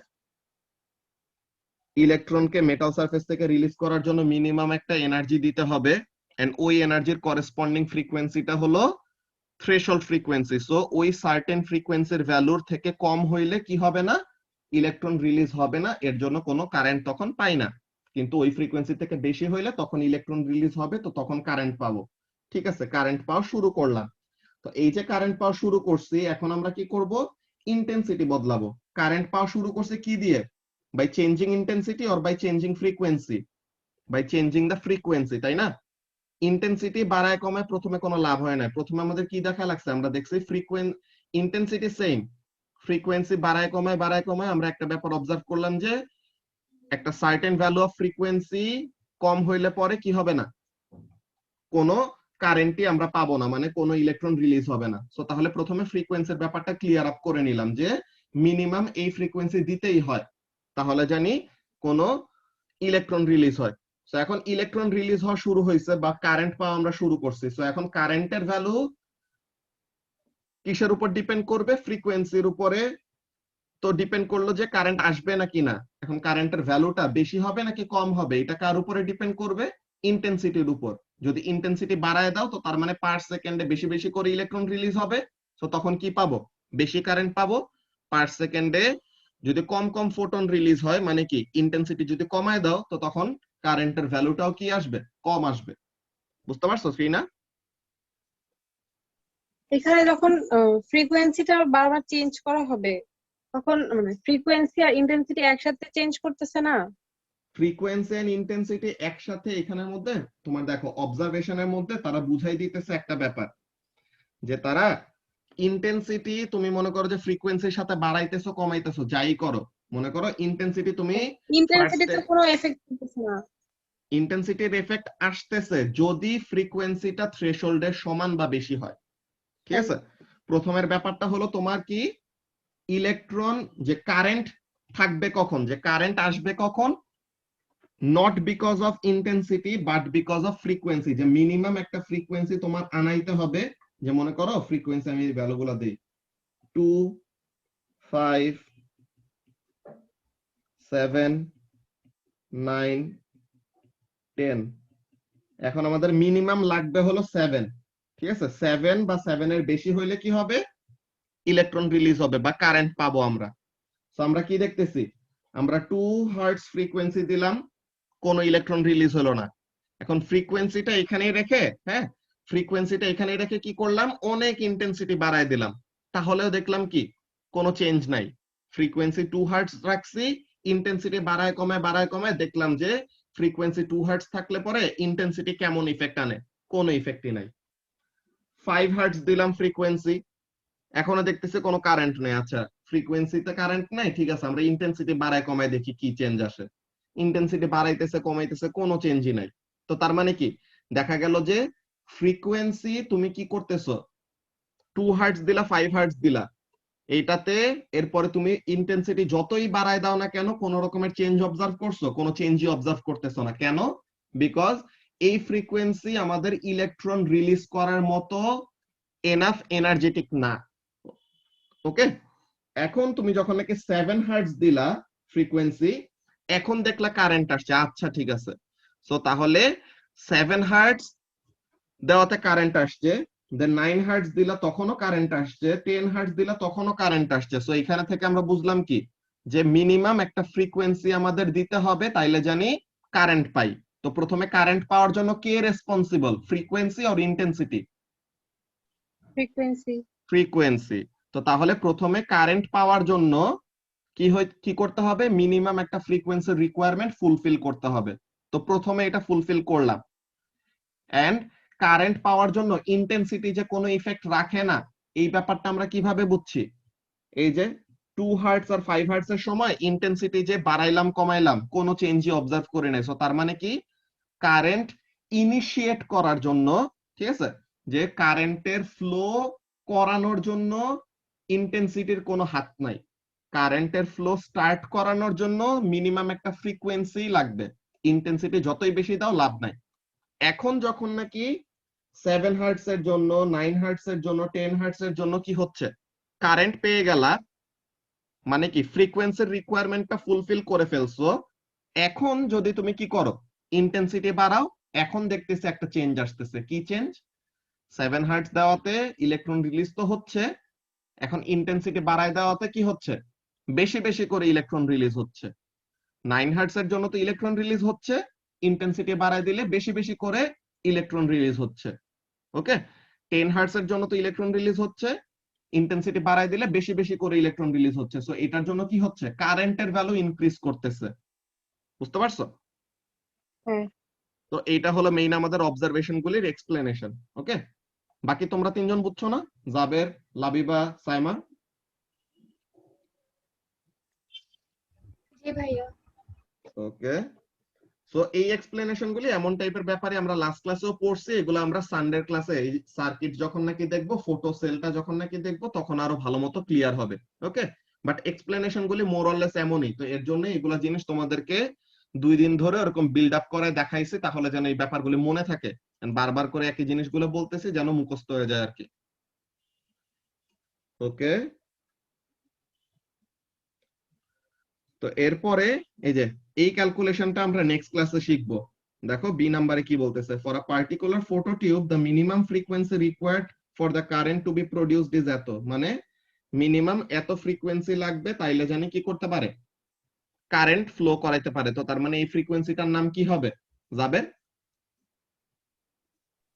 ইলেকট্রনকে মেটাল সারফেস থেকে রিলিজ করার জন্য মিনিমাম একটা এনার্জি দিতে হবে এন্ড ওই এনার্জির করেসপন্ডিং ফ্রিকোয়েন্সিটা হলো থ্রেশহোল্ড ফ্রিকোয়েন্সি। সো ওই সার্টেন ফ্রিকোয়েন্সির ভ্যালুর থেকে কম হইলে কি হবে না, ইলেকট্রন রিলিজ হবে না, এর জন্য কোনো কারেন্ট তখন পাই না। কিন্তু ওই ফ্রিকোয়েন্সি থেকে বেশি হইলে তখন ইলেকট্রন রিলিজ হবে, তো তখন কারেন্ট পাবো। ঠিক আছে, কারেন্ট পাওয়া শুরু করলাম। তো এই যে কারেন্ট পাওয়া শুরু করছি, এখন আমরা কি করব, ইন্টেন্সিটি বদলাবো। কারেন্ট পাওয়া শুরু করছে কি দিয়ে, by changing intensity or by changing frequency, by changing the frequency, তাই না? ইন্টেন্সিটি বাড়ায় কমায় প্রথমে কোনো লাভ হয় না, প্রথমে আমাদের কি দেখা লাগছে, আমরা দেখছি ইন্টেন্সিটি সেম, ফ্রিকোয়েন্সি বাড়ায় কমায় আমরা একটা ব্যাপার অবজার্ভ করলাম যে একটা সার্টেন ভ্যালু অফ ফ্রিকোয়েন্সি কম হইলে পরে কি হবে না, কোনো কারেন্টই আমরা পাবো না, মানে কোনো ইলেকট্রন রিলিজ হবে না। সো তাহলে প্রথমে ফ্রিকোয়েন্সির ব্যাপারটা ক্লিয়ার আপ করে নিলাম যে মিনিমাম এই ফ্রিকোয়েন্সি দিতেই হয়, তাহলে জানি কোনো ইলেকট্রন রিলিজ হয়। সো এখন ইলেকট্রন রিলিজ হওয়া শুরু হয়েছে বা কারেন্ট পাওয়া আমরা শুরু করছি। সো এখন কারেন্টের ভ্যালু কিসের উপর ডিপেন্ড করবে, ফ্রিকোয়েন্সির উপরে। তো ডিপেন্ড করলো যে কারেন্ট আসবে নাকি না। এখন কারেন্টের ভ্যালুটা বেশি হবে নাকি কম হবে, এটা কার উপরে ডিপেন্ড করবে, ইন্টেন্সিটির উপর। যদি ইন্টেন্সিটি বাড়ায় দাও, তো তার মানে পার সেকেন্ডে বেশি বেশি করে ইলেকট্রন রিলিজ হবে, তো তখন কি পাবো, বেশি কারেন্ট পাবো। পার সেকেন্ডে যদি কম কম ফোটন রিলিজ হয়, মানে কি ইন্টেন্সিটি যদি কমায় দাও, তো তখন কারেন্টের ভ্যালুটাও কি আসবে, কম আসবে। বুঝতে পারছো শ্রীনা? এখানে যখন ফ্রিকোয়েন্সিটা বারবার চেঞ্জ করা হবে, তখন মানে ফ্রিকোয়েন্সি আর ইন্টেন্সিটি একসাথে চেঞ্জ করতেছে না? ফ্রিকোয়েন্সি এন্ড ইন্টেন্সিটি একসাথে এখানের মধ্যে তোমার দেখো অবজারভেশনের মধ্যে তারা বুঝাই দিতেছে একটা ব্যাপার, যে তারা ইন্টেন্সিটি তুমি মনে করো যে ফ্রিকোয়েন্সির সাথে বাড়াইতেছো কমাইতেছো যাই করো, মনে করো ইন্টেন্সিটি তুমি ইন্টেন্সিটি তো কোনো এফেক্ট করতেছে না। ইন্টেন্সিটির এফেক্ট আসতেছে যদি ফ্রিকোয়েন্সিটা থ্রেশহোল্ডের সমান বা বেশি হয়। ঠিক আছে, প্রথমের ব্যাপারটা হলো তোমার কি, ইলেকট্রন যে কারেন্ট থাকবে কখন, যে কারেন্ট আসবে কখন, not because of intensity but because of frequency, যে মিনিমাম একটা ফ্রিকোয়েন্সি তোমার আনাইতে হবে। যে মনে করো ফ্রিকোয়েন্সি আমি ভ্যালুগুলো দিই 2 5 7 9 10, এখন আমাদের মিনিমাম লাগবে হলো 7। ঠিক আছে, 7 বা 7 এর বেশি হইলে কি হবে, ইলেকট্রন রিলিজ হবে বা কারেন্ট পাবো আমরা। তো আমরা কি দেখতেছি, আমরা 2 হার্টজ ফ্রিকোয়েন্সি দিলাম, কোনো ইলেকট্রন রিলিজ হলো না। এখন ফ্রিকোয়েন্সিটা এখানেই রেখে, হ্যাঁ ফ্রিকোয়েন্সিটা এখানেই রেখে কি করলাম, অনেক ইন্টেন্সিটি বাড়ায় দিলাম, তাহলেও দেখলাম কি কোনো চেঞ্জ নাই। ফ্রিকোয়েন্সি 2 হার্টজ রাখছি, ইন্টেন্সিটি বাড়ায় কমায় দেখলাম যে ফ্রিকোয়েন্সি 2 হার্টজ থাকলে পরে ইন্টেন্সিটি কেমন ইফেক্ট আনে, কোনো ইফেক্টই নাই। 5 হার্টজ দিলাম ফ্রিকোয়েন্সি, এখনো দেখতেছে কোনো কারেন্ট নেই। আচ্ছা ফ্রিকোয়েন্সিতে কারেন্ট নাই, ঠিক আছে, আমরা ইন্টেন্সিটি বাড়ায় কমায় দেখি কি চেঞ্জ আসে। ইন্টেন্সিটি বাড়াইতেছে কমাইতেছে, কোনো চেঞ্জই নাই। তো তার মানে কি, দেখা গেল যে ফ্রিকোয়েন্সি তুমি কি করতেছো, 2 হার্টজ দিলা 5 হার্টজ দিলা, এইটাতে এরপরে তুমি ইন্টেন্সিটি যতই বাড়ায় দাও না কেন, কোন রকমের চেঞ্জ অবজার্ভ করছো, কোনো চেঞ্জই অবজার্ভ করতেছো না। কেন? বিকজ এই ফ্রিকোয়েন্সি আমাদের ইলেকট্রন রিলিজ করার মতো এনাফ এনার্জেটিক না। ওকে, এখন তুমি যখন নাকি 7 হার্টজ দিলা ফ্রিকোয়েন্সি, এখন দেখলা কারেন্ট আসছে, আচ্ছা ঠিক আছে। সো তাহলে 7 হার্টজ দেওয়াতে কারেন্ট আসছে, দেন 9 হার্টজ দিলা তখনও কারেন্ট আসছে, 10 হার্টজ দিলা তখনও কারেন্ট আসছে। সো এখানে থেকে আমরা বুঝলাম কি, যে মিনিমাম একটা ফ্রিকোয়েন্সি আমাদের দিতে হবে তাইলে জানি কারেন্ট পাই। তো প্রথমে কারেন্ট পাওয়ার জন্য কে responsible, frequency or intensity? Frequency. Frequency. তো তাহলে প্রথমে কারেন্ট পাওয়ার জন্য কি করতে হবে, মিনিমাম একটা ফ্রিকোয়েন্সির রিকোয়ারমেন্ট ফুলফিল করতে হবে। তো প্রথমে এটা ফুলফিল করলাম। এন্ড কারেন্ট পাওয়ার জন্য ইন্টেন্সিটি যে কোনো ইফেক্ট রাখে না, এই ব্যাপারটা আমরা কিভাবে বুঝছি? এই যে 2 হার্টজ আর 5 হার্টজ এর সময় ইন্টেন্সিটি যে বাড়াইলাম কমাইলাম কোনো চেঞ্জই অবজার্ভ করে নাই। সো তার মানে কি, কারেন্ট ইনিশিয়েট করার জন্য, ঠিক আছে, যে কারেন্টের ফ্লো করানোর জন্য ইন্টেন্সিটির কোনো হাত নাই। কারেন্টের ফ্লো স্টার্ট করানোর জন্য মিনিমাম একটা ফ্রিকোয়েন্সি লাগবে, ইন্টেন্সিটি যতই বেশি দাও লাভ নাই। এখন যখন নাকি 7 হার্টজ এর জন্য, 9 হার্টজ এর জন্য, 10 হার্টজ এর জন্য কি হচ্ছে, কারেন্ট পেয়ে গেলা, মানে কি ফ্রিকোয়েন্সির রিকোয়ারমেন্টটা ফুলফিল করে ফেলছো। এখন যদি তুমি কি করো, ইন্টেন্সিটি বাড়াও, এখন দেখতেছে একটা চেঞ্জ আসতেছে। কি চেঞ্জ? 7 হার্টজ দেওয়াতে ইলেকট্রন রিলিজ তো হচ্ছে, এখন ইন্টেন্সিটি বাড়ায় দেওয়াতে কি হচ্ছে, বেশি বেশি করে ইলেকট্রন রিলিজ হচ্ছে। 9 হার্টজ এর জন্য তো ইলেকট্রন রিলিজ হচ্ছে, ইন্টেন্সিটি বাড়ায় দিলে বেশি বেশি করে ইলেকট্রন রিলিজ হচ্ছে। ওকে, 10 হার্টজ এর জন্য তো ইলেকট্রন রিলিজ হচ্ছে, ইন্টেন্সিটি বাড়ায় দিলে বেশি বেশি করে ইলেকট্রন রিলিজ হচ্ছে। সো এটার জন্য কি হচ্ছে, কারেন্টের ভ্যালু ইনক্রিজ করতেছে। বুঝতে পারছো? হ্যাঁ। তো এইটা হলো মেইন আমাদের অবজারভেশন গুলির এক্সপ্লেনেশন। ওকে, বাকি তোমরা তিনজন বুঝছো না? জাবের, লাবিবা, সাইমা? জি ভাইয়া। ওকে, সো এই এক্সপ্লেনেশন গুলি এমন টাইপের ব্যাপারে আমরা লাস্ট ক্লাসেও পড়ছি, এগুলো আমরা সানডের ক্লাসে এই সার্কিট যখন নাকি দেখবো, ফটো সেলটা যখন নাকি দেখবো, তখন আরো ভালো মতো ক্লিয়ার হবে। ওকে, বাট এক্সপ্লেনেশন গুলি মোর অর লেস এমনই। তো এর জন্য এগুলা জিনিস তোমাদেরকে 2 দিন ধরে ওরকম বিল্ড আপ করে দেখাইছি, তাহলে যেন এই ব্যাপারগুলি মনে থাকে। বারবার করে একই জিনিসগুলো বলতেছি যেন মুখস্থ হয়ে যায় আর কি। ওকে, তো এরপরে এই যে এই ক্যালকুলেশনটা আমরা নেক্সট ক্লাসে শিখবো। দেখো বি নাম্বারে কি বলতেছে, for a particular photo tube the minimum frequency required for the current to be produced is এত, মানে মিনিমাম এত ফ্রিকোয়েন্সি লাগবে তাইলে জানি কি করতে পারে, কারেন্ট ফ্লো করাইতে পারে। তো তার মানে এই ফ্রিকোয়েন্সিটার নাম কি হবে যাবে?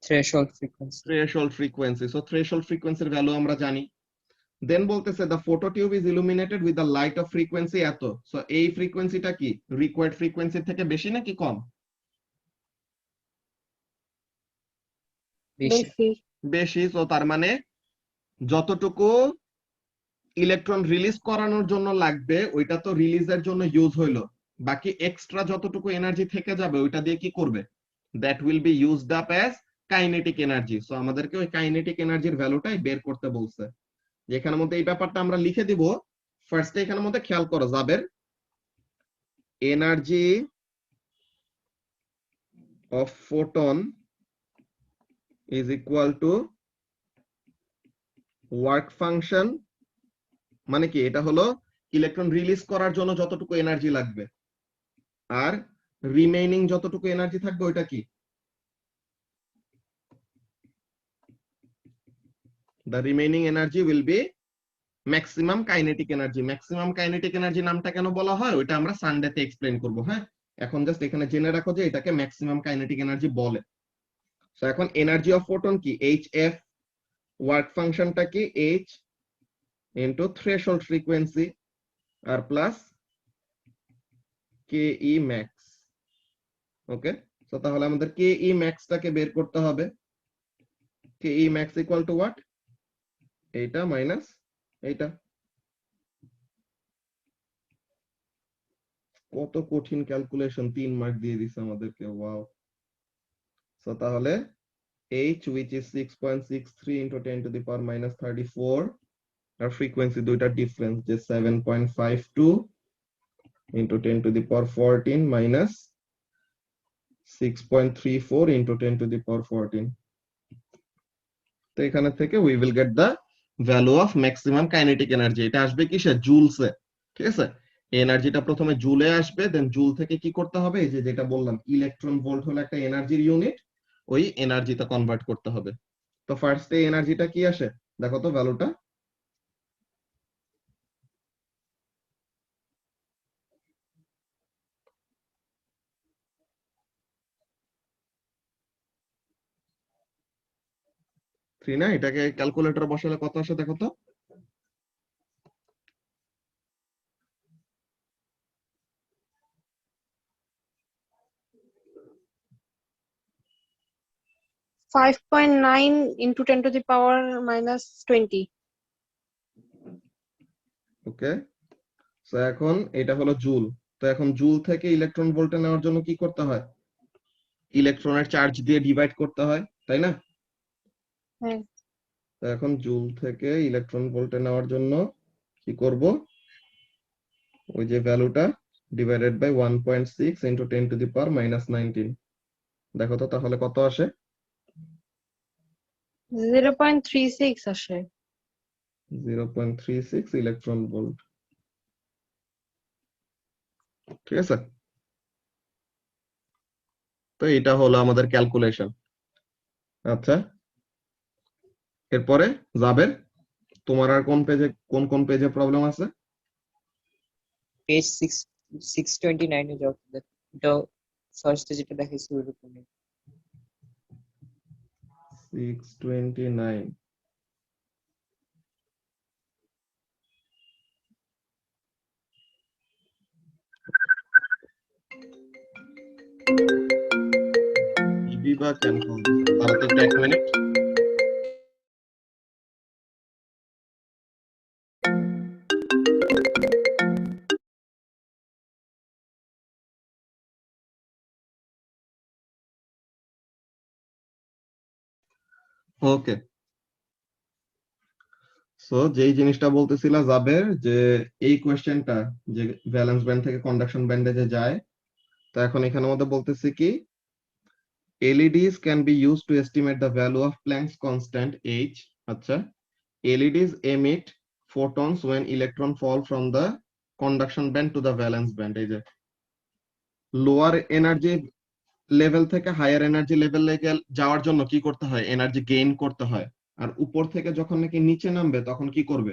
Threshold frequency. Threshold frequency. So threshold ফ্রিকোয়েন্সির ভ্যালু আমরা জানি। দেন বলতেছে the photo tube is illuminated with the light of frequency এত। সো এই ফ্রিকোয়েন্সিটা কি রিকোয়ার্ড ফ্রিকোয়েন্সি থেকে বেশি নাকি কম? বেশি। বেশি। তো তার মানে যতটুকু ইলেকট্রন রিলিজ করানোর জন্য লাগবে ওইটা তো রিলিজের জন্য ইউজ হইলো, বাকি এক্সট্রা যতটুকু এনার্জি থেকে যাবে ওইটা দিয়ে কি করবে, that will be used up as kinetic energy. So আমাদেরকে ওই কাইনেটিক এনার্জির ভ্যালুটাই বের করতে বলছে। যেখানের মধ্যে এই ব্যাপারটা আমরা লিখে দিব। ফার্স্টে এখানের মধ্যে খেয়াল করো, যাবের energy of photon is equal to work function, মানে কি এটা হলো ইলেকট্রন রিলিজ করার জন্য যতটুকু এনার্জি লাগবে, আর রিমেইনিং যতটুকু এনার্জি থাকবে ওইটা কি, the remaining energy will be maximum kinetic energy. maximum kinetic energy নামটা কেন বলা হয় ওইটা আমরা সানডেতে এক্সপ্লেইন করব। হ্যাঁ, এখন জাস্ট এখানে জেনে রাখো যে এটাকে ম্যাক্সিমাম কাইনেটিক এনার্জি বলে। সো এখন এনার্জি অফ ফোটন কি, hf, ওয়ার্ক ফাংশনটা কি h ইনটু থ্রেশহোল্ড ফ্রিকোয়েন্সি আর প্লাস ke max। ওকে, সো তাহলে আমাদের ke max টাকে বের করতে হবে। ke max equal to what, এইটা মাইনাস এইটা। কত কঠিন ক্যালকুলেশন, 3 মার্ক দিয়ে দিছে আমাদেরকে, ওয়াও। সো তাহলে h which is 6.63 into 10 to the power minus 34 আর ফ্রিকোয়েন্সি দুইটা ডিফারেন্স, যে 7.52 into 10 to the power 14 minus 6.34 into 10 to the power 14। তো এখানে থেকে we will get the value of maximum kinetic energy। এটা আসবে কিসে, জুলসে। ঠিক আছে, এনার্জিটা প্রথমে জুলে আসবে, দেন জুল থেকে কি করতে হবে, এই যে যেটা বললাম ইলেকট্রন ভোল্ট হলো একটা এনার্জির ইউনিট, ওই এনার্জিতে কনভার্ট করতে হবে। তো ফার্স্টে এনার্জিটা কি আসে দেখো তো ভ্যালুটা। থ্রি না, এটাকে ক্যালকুলেটর বসালে কত আসে দেখো তো। 5.9 into 10 to the power minus 20. ওকে, তো এখন এটা হলো জুল। তো এখন জুল থেকে ইলেকট্রন ভোল্টে নেওয়ার জন্য কি করতে হয়, ইলেকট্রনের চার্জ দিয়ে ডিভাইড করতে হয়, তাই না? হ্যাঁ, তো এখন জুল থেকে ইলেকট্রন ভোল্টে নেওয়ার জন্য কি করব, ওই যে ভ্যালুটা divided by 1.6 into 10 to the power minus 19। দেখো তো তাহলে কত আসে। 0.36 আসে। 0.36 ইলেকট্রন ভোল্ট, ঠিক আছে। তো এটা হলো আমাদের ক্যালকুলেশন। আচ্ছা, এরপরে যাবে তোমার আর কোন পেজে কোন পেজে প্রবলেম আছে? পেজ 629 এ যাও, এটা ফার্স্টে যেটা দেখাইছি ওইরকমই। 629। বা কেন তারা তো 1 মিনিট। ওকে, সো যেই জিনিসটা বলতেছিলা যাবের, যে এই কোয়েশ্চেনটা যে ভ্যালেন্স ব্যান্ড থেকে কন্ডাকশন ব্যান্ডে যে যায়, তো এখন এখানের মধ্যে বলতেছি কি LEDs can be used to estimate the value of Planck's constant H. আচ্ছা, LEDs emit photons when electron fall from the conduction band to the valence band। এই যে লোয়ার এনার্জি লেভেল থেকে হায়ার এনার্জি লেভেলে যাওয়ার জন্য কি করতে হয়, এনার্জি গেইন করতে হয়। আর উপর থেকে যখন নাকি নিচে নামবে তখন কি করবে,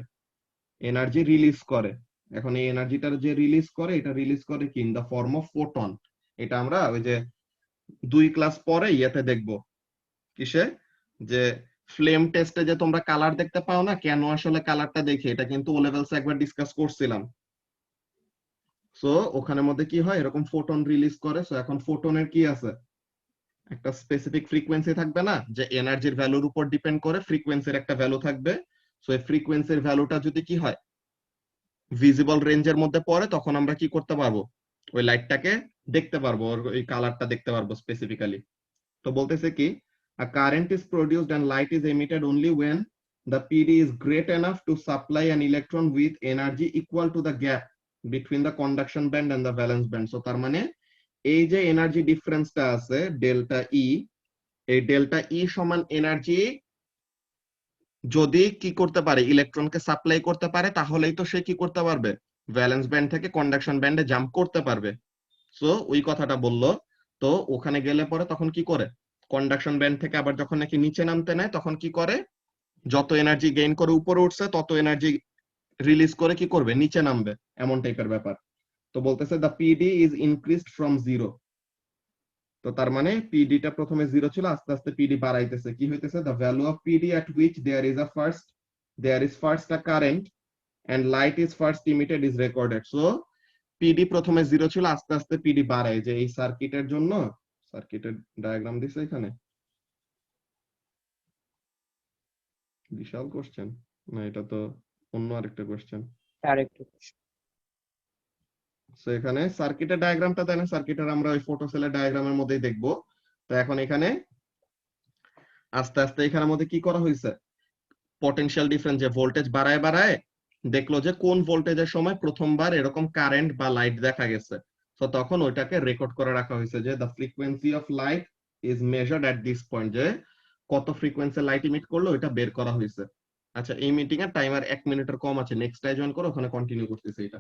এনার্জি রিলিজ করে। এখন এই এনার্জিটা যে রিলিজ করে, এটা রিলিজ করে কি in the form of photon. এটা আমরা ওই যে 2 ক্লাস পরে ইয়েতে দেখবো, কিসে, যে ফ্লেম টেস্টে যে তোমরা কালার দেখতে পাও না, কেন আসলে কালারটা দেখি, এটা কিন্তু ও লেভেলস একবার ডিসকাস করছিলাম। সো ওখানের মধ্যে কি হয়, এরকম ফোটন রিলিজ করে। সো এখন ফোটনের কি আছে, একটা স্পেসিফিক ফ্রিকোয়েন্সি থাকবে না, যে এনার্জির ভ্যালুর উপর ডিপেন্ড করে ফ্রিকোয়েন্সির একটা ভ্যালু থাকবে। সো এই ফ্রিকোয়েন্সির ভ্যালুটা যদি কি হয় ভিজিবল রেঞ্জের মধ্যে পড়ে, তখন আমরা কি করতে পারবো, ওই লাইটটাকে দেখতে পারবো, ওই কালারটা দেখতে পারবো স্পেসিফিক্যালি। তো বলতেছে কি a current is produced and light is emitted only when the PD is great enough to supply an electron with energy equal to the gap between the conduction band and the valence band। so তার মানে এই যে energy ডিফারেন্সটা আছে delta ই, এই delta ই সমান energy যদি কি করতে পারে, ইলেকট্রনকে সাপ্লাই করতে পারে, তাহলেই তো সে কি করতে পারবে, ভ্যালেন্স ব্যান্ড থেকে কন্ডাকশন ব্যান্ডে জাম্প করতে পারবে। সো ওই কথাটা বললো। তো ওখানে গেলে পরে তখন কি করে, কন্ডাকশন ব্যান্ড থেকে আবার যখন নাকি নিচে নামতে নেয়, তখন কি করে, যত এনার্জি গেইন করে উপরে উঠছে তত এনার্জি রিলিজ করে কি করবে, নিচে নামবে, এমন টাইপের ব্যাপার। তো বলতেছে the PD is increased from 0। তো তার মানে পিডিটা প্রথমে 0 ছিল, আস্তে আস্তে পিডি বাড়াইতেছে। কি হইতেছে, the value of PD at which there is first a current and light is first emitted is recorded। so PD প্রথমে 0 ছিল, আস্তে আস্তে পিডি বাড়ায়। যে এই সার্কিটের জন্য, সার্কিটের ডায়াগ্রাম দিছে এখানে, বিশাল কোশ্চেন না, এটা তো অন্য আরেকটা কোশ্চেন। আরেকটু সো এখানে সার্কিটের ডায়াগ্রামটা দেন, সার্কিটের আমরা ওই ফটো সেলের ডায়াগ্রামের মধ্যেই দেখবো। তো এখন এখানে আস্তে আস্তে এখানের মধ্যে কি করা হয়েছে, পটেনশিয়াল ডিফারেন্স যে ভোল্টেজ বাড়ায় বাড়ায় দেখলো যে কোন ভোল্টেজের সময় প্রথমবার এরকম কারেন্ট বা লাইট দেখা গেছে। তো তখন ওইটাকে রেকর্ড করে রাখা হয়েছে যে the frequency of light is measured at this point, যে কত ফ্রিকোয়েন্সি লাইট ইমিট করলো এটা বের করা হয়েছে। আচ্ছা, এই মিটিং এর টাইমার 1 মিনিটের কম আছে, নেক্সট টাই জয়েন করো, ওখানে কন্টিনিউ করতেছি এটা।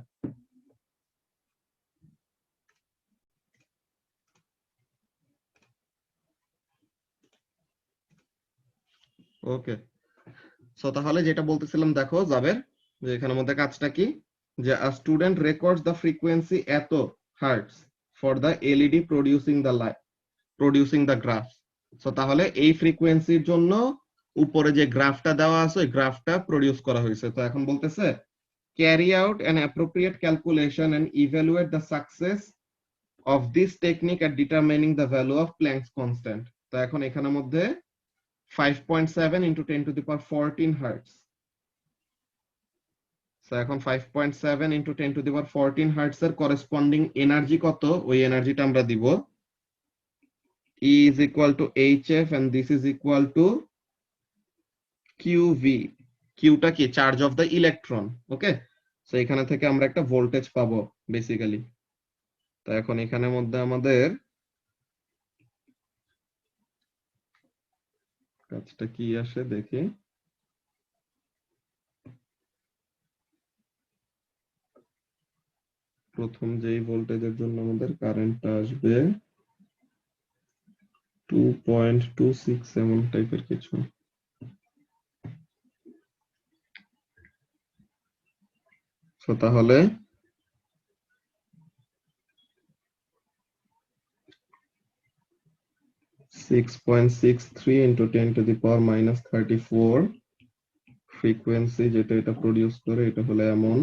ওকে, সো তাহলে যেটা বলতেছিলাম দেখো জাবের, যে এখানের মধ্যে কাজটা কি, যে a student records the frequency এত hertz for the LED producing the graph. So তাহলে এই ফ্রিকোয়েন্সির জন্য উপরে যে গ্রাফটা দেওয়া আছে ওই গ্রাফটা প্রডিউস করা হয়েছে। তো এখন বলতেছে carry out an appropriate calculation and evaluate the success of this technique at determining the value of Planck's constant. তো এখন এখানের মধ্যে 5.7 into 10 to the power 14 hertz. So এখন 5.7 into 10 to the power 14 hertz এর corresponding এনার্জি কত, ওই এনার্জিটা আমরা দিব E is equal to HF and this is equal to QV. Qটা কি, charge of the electron. Okay, so এখানে থেকে আমরা একটা ভোল্টেজ পাবো বেসিক্যালি। তো এখন এখানের মধ্যে আমাদের কাজটা কি আসে দেখি। প্রথম যেই ভোল্টেজের জন্য আমাদের কারেন্টটা আসবে 2.26 এমন টাইপের কিছু। সো তাহলে 6.63 into 10 to the power minus 34 frequency যেটা এটা প্রডিউস করে, এটা হলো এমন,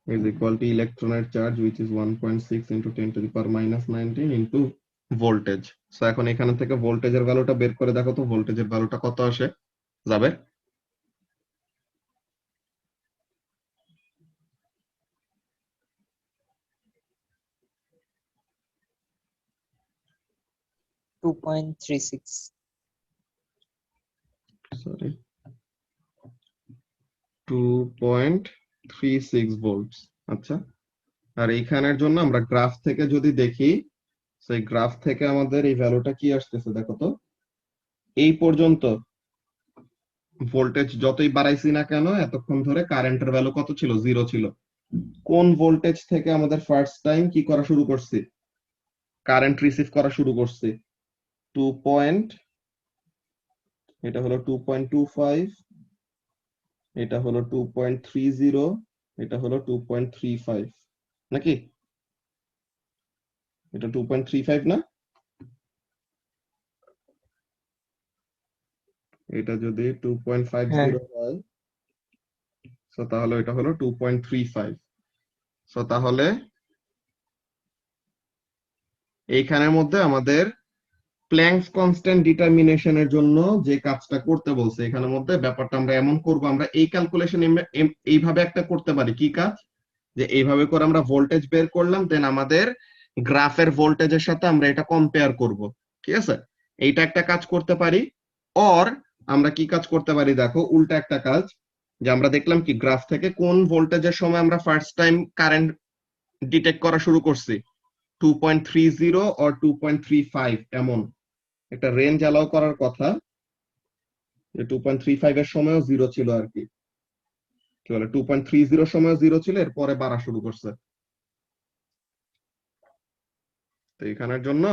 is equal to electronet charge which is 1.6 into 10 to the power minus 19 into voltage. So এখন এখান থেকে ভোল্টেজের ভ্যালুটা বের করে দেখো তো ভোল্টেজের ভ্যালুটা কত আসে যাবে। Sorry 2.36 volts. আচ্ছা, আর এইখানের জন্য আমরা গ্রাফ থেকে যদি দেখি, সেই গ্রাফ থেকে আমাদের এই ভ্যালুটা কি আসতেছে দেখো তো। এই পর্যন্ত ভোল্টেজ যতই বাড়াইছি না কেন এতক্ষণ ধরে কারেন্টের ভ্যালু কত ছিল, 0 ছিল। কোন ভোল্টেজ থেকে আমাদের ফার্স্ট টাইম কি করা শুরু করছি, কারেন্ট রিসিভ করা শুরু করছি, 2 পয়েন্ট, এটা হলো 2.25, এটা হলো 2.30, এটা হলো 2.35 নাকি, এটা 2.35 না, এটা যদি 2.50 হয় সো তাহলে এটা হলো 2.35। সো তাহলে এইখানের মধ্যে আমাদের প্ল্যাঙ্কস কনস্ট্যান্ট ডিটারমিনেশনের জন্য যে কাজটা করতে বলছে, এখানের মধ্যে ব্যাপারটা আমরা এমন করব, আমরা এই ক্যালকুলেশন এইভাবে একটা করতে পারি। কি কাজ, যে এইভাবে করে আমরা ভোল্টেজ বের করলাম, দেন আমাদের গ্রাফের ভোল্টেজের সাথে আমরা এটা কম্পেয়ার করব, ঠিক আছে, এইটা একটা কাজ করতে পারি। অর আমরা কি কাজ করতে পারি দেখো, উল্টা একটা কাজ, যে আমরা দেখলাম কি গ্রাফ থেকে কোন ভোল্টেজের সময় আমরা ফার্স্ট টাইম কারেন্ট ডিটেক্ট করা শুরু করছি, 2.30 or 2.35 এমন একটা রেঞ্জ অ্যালাউ করার কথা, যে 2.35 এর সময়ও 0 ছিল আর কি, কি বলে 2.30 সময় 0 ছিল, এরপরে বাড়া শুরু করছে। তো এখানের জন্য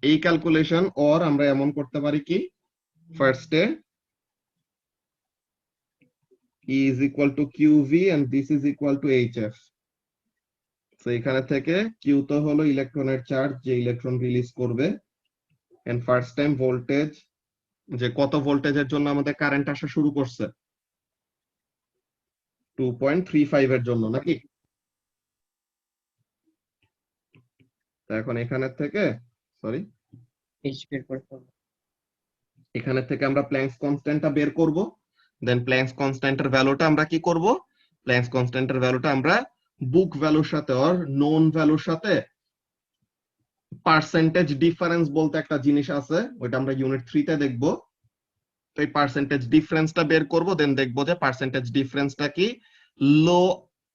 এই ক্যালকুলেশন অর আমরা এমন করতে পারি কি, ফার্স্টে E is equal to QV and this is equal to HF. তো এখানে থেকে Q তো হলো ইলেকট্রনের চার্জ, যে ইলেকট্রন রিলিজ করবে, এন্ড ফার্স্ট টাইম ভোল্টেজ, যে কত ভোল্টেজের জন্য আমাদের কারেন্ট আসা শুরু করছে, 2.35 এর জন্য নাকি। তো এখন এখানের থেকে সরি এখানে থেকে আমরা প্ল্যাঙ্কস কনস্ট্যান্টটা বের করব, দেন প্ল্যাঙ্কস কনস্ট্যান্টের ভ্যালুটা আমরা কি করব, প্ল্যাঙ্কস কনস্ট্যান্টের ভ্যালুটা আমরা বুক ভ্যালুর সাথে অর নোন ভ্যালুর সাথে পার্সেন্টেজ ডিফারেন্স বলতে একটা জিনিস আছে, ওইটা আমরা ইউনিট 3 তে দেখব। তো এই পার্সেন্টেজ ডিফারেন্সটা বের করব, দেন দেখব যে পার্সেন্টেজ ডিফারেন্সটা কি লো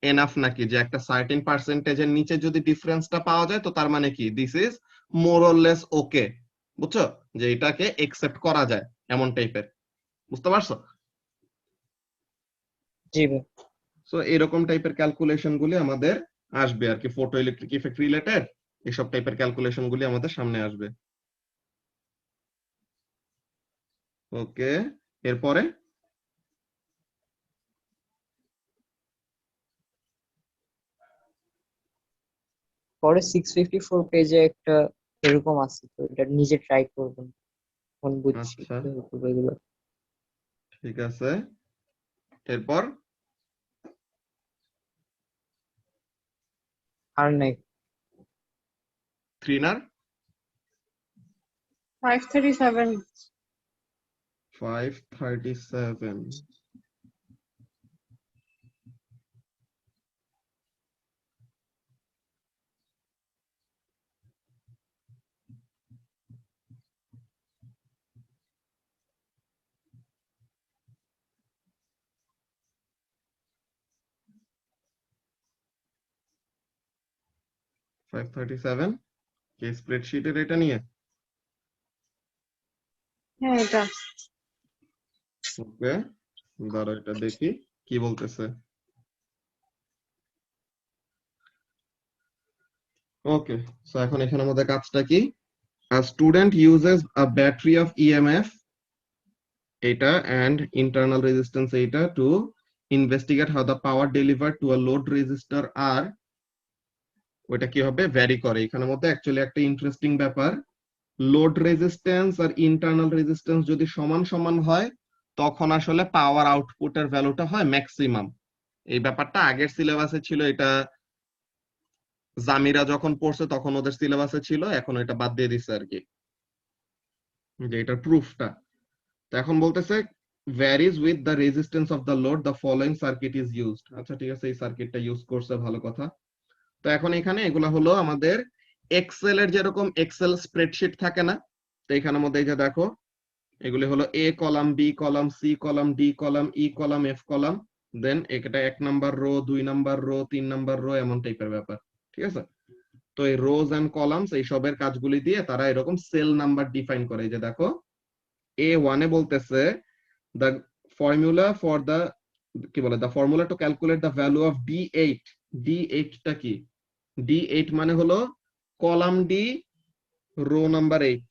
এনাফ নাকি, যে একটা সার্টেন পার্সেন্টেজের নিচে যদি ডিফারেন্সটা পাওয়া যায় তো তার মানে কি this is more or less ওকে, বুঝছো, যে এটাকে একসেপ্ট করা যায় এমন টাইপের, বুঝতে পারছো। জি ভাই। সো এরকম টাইপের ক্যালকুলেশন গুলি আমাদের আসবে আর কি, ফটো ইলেকট্রিক ইফেক্ট রিলেটেড এসব টাইপের ক্যালকুলেশন গুলি আমাদের সামনে আসবে। ওকে, এরপরে পরে 654 পেজে একটা এরকম আছে, তো এটা নিজে ট্রাই করবেন, কোন বুঝছি আচ্ছা কিভাবে করবো এগুলো। ঠিক আছে, এরপর আর নাই। 3 537 537 537 কি স্প্রেডশিটের এটা নিয়ে? হ্যাঁ এটা ওকে, দাঁড়াও এটা দেখি কি বলতেছে। ওকে, সো এখন এখানের মধ্যে কাজটা কি? A student uses a battery of EMF এটা and internal resistance এটা to investigate how the power delivered to a load resistor are ওইটা কি হবে ভ্যারি করে। এখানের মধ্যে অ্যাকচুয়ালি একটা ইন্টারেস্টিং ব্যাপার, লোড রেজিস্ট্যান্স আর ইন্টারনাল রেজিস্ট্যান্স যদি সমান সমান হয় তখন আসলে পাওয়ার আউটপুটের ভ্যালুটা হয় ম্যাক্সিমাম। এই ব্যাপারটা আগের সিলেবাসে ছিল, এটা জামিরা যখন পড়ছে তখন ওদের সিলেবাসে ছিল, এখন এটা বাদ দিয়ে দিছে আর কি, যে এটার প্রুফটা। তো এখন বলতেছে varies with the resistance of the load the following circuit is used. আচ্ছা ঠিক আছে, এই সার্কিটটা ইউজ করছে, ভালো কথা। তো এখন এখানে এগুলা হলো আমাদের এক্সেল এর যেরকম এক্সেল স্প্রেডশিট থাকে না, তো এখানের মধ্যে এই যে দেখো এগুলি হলো A column, B column, C column, D column, E column, F column, then এটা 1 number row, 2 number row, 3 number row, এমন টাইপের ব্যাপার, ঠিক আছে। তো এই রোজ এন্ড কলামস এই সবের কাজগুলি দিয়ে তারা এরকম সেল নাম্বার ডিফাইন করে। এই যে দেখো A1 এ বলতেছে the formula for the কি বলে the formula to calculate the value of D8, D8 টা কি? D8 মানে হলো কলাম ডি রো নাম্বার 8,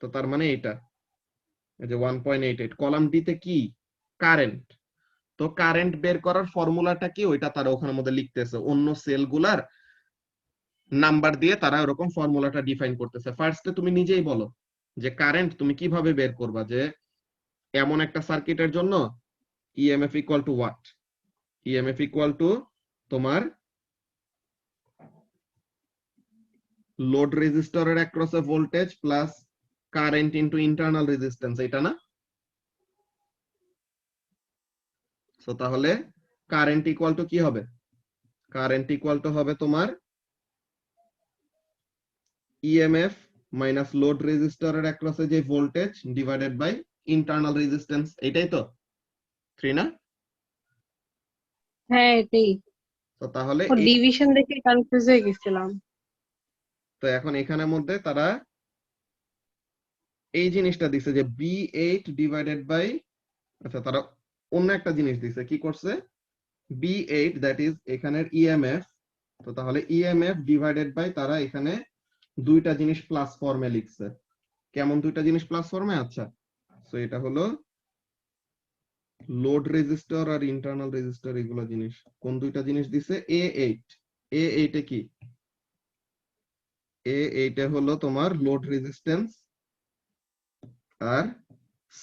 তো তার মানে এটা এই যে 1.88 কলাম ডি তে কি কারেন্ট, তো কারেন্ট বের করার ফর্মুলাটা কি ওইটা তারা ওখানের মধ্যে লিখতেছে, অন্য সেলগুলার নাম্বার দিয়ে তারা ওরকম ফর্মুলাটা ডিফাইন করতেছে। ফার্স্টে তুমি নিজেই বলো যে কারেন্ট তুমি কিভাবে বের করবা, যে এমন একটা সার্কিটের জন্য EMF equal to what? EMF equal to তোমার লোড রেজিস্টরের অ্যাক্রসে voltage plus current into internal resistance, এটা না? সো তাহলে কারেন্ট ইকুয়াল টু কি হবে? কারেন্ট ইকুয়াল টু হবে তোমার ইএমএফ মাইনাস লোড রেজিস্টরের অ্যাক্রসে যে voltage divided by internal resistance, এটাই তো 3 না? হ্যাঁ এটাই। তো তাহলে ও ডিভিশন দেখে কনফিউজ হয়ে গেছিলাম। তো এখন এখানের মধ্যে তারা এই জিনিসটা দিছে যে B8 ডিভাইডেড বাই, আচ্ছা তারা অন্য একটা জিনিস দিছে, কি করছে B8 দ্যাট ইজ এখানের ইএমএফ, তো তাহলে ইএমএফ ডিভাইডেড বাই তারা এখানে দুইটা জিনিস প্লাস ফর্মে লিখছে। কেমন দুইটা জিনিস প্লাস ফর্মে? আচ্ছা সো এটা হলো লোড রেজিস্টর আর ইন্টারনাল রেজিস্টর, এগুলো জিনিস কোন দুইটা জিনিস দিছে A8, A8 এ কি A8 এ হলো তোমার লোড রেজিস্ট্যান্স আর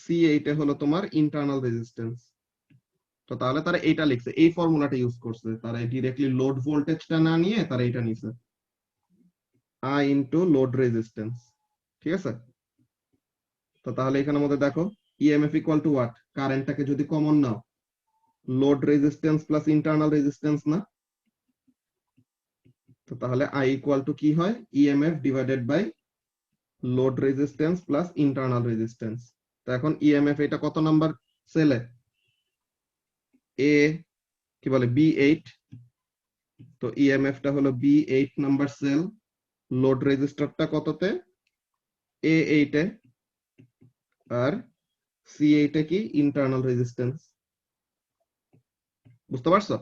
C8 এ হলো তোমার ইন্টারনাল রেজিস্ট্যান্স। তো তাহলে তারা এইটা লিখছে, এই ফর্মুলাটা ইউজ করছে, তারা ডিরেক্টলি লোড ভোল্টেজটা না নিয়ে তারা এটা নিছে I ইনটু লোড রেজিস্ট্যান্স, ঠিক আছে। তো তাহলে এখানের মধ্যে দেখো ইএমএফ ইকুয়াল টু হোয়াট, কারেন্টটাকে যদি কমন নাও load resistance plus internal resistance না, তো তাহলে I ইকুয়াল টু কি হয় EMF divided by load resistance plus internal resistance. তো এখন ইএমএফ এটা কত নাম্বার সেলে? এ কি বলে B8, তো ইএমএফ টা হলো B8 নাম্বার সেল, লোড রেজিস্টরটা কততে? A8 এ, আর C8 এ কি ইন্টারনাল রেজিস্ট্যান্স, বুঝতে পারছো?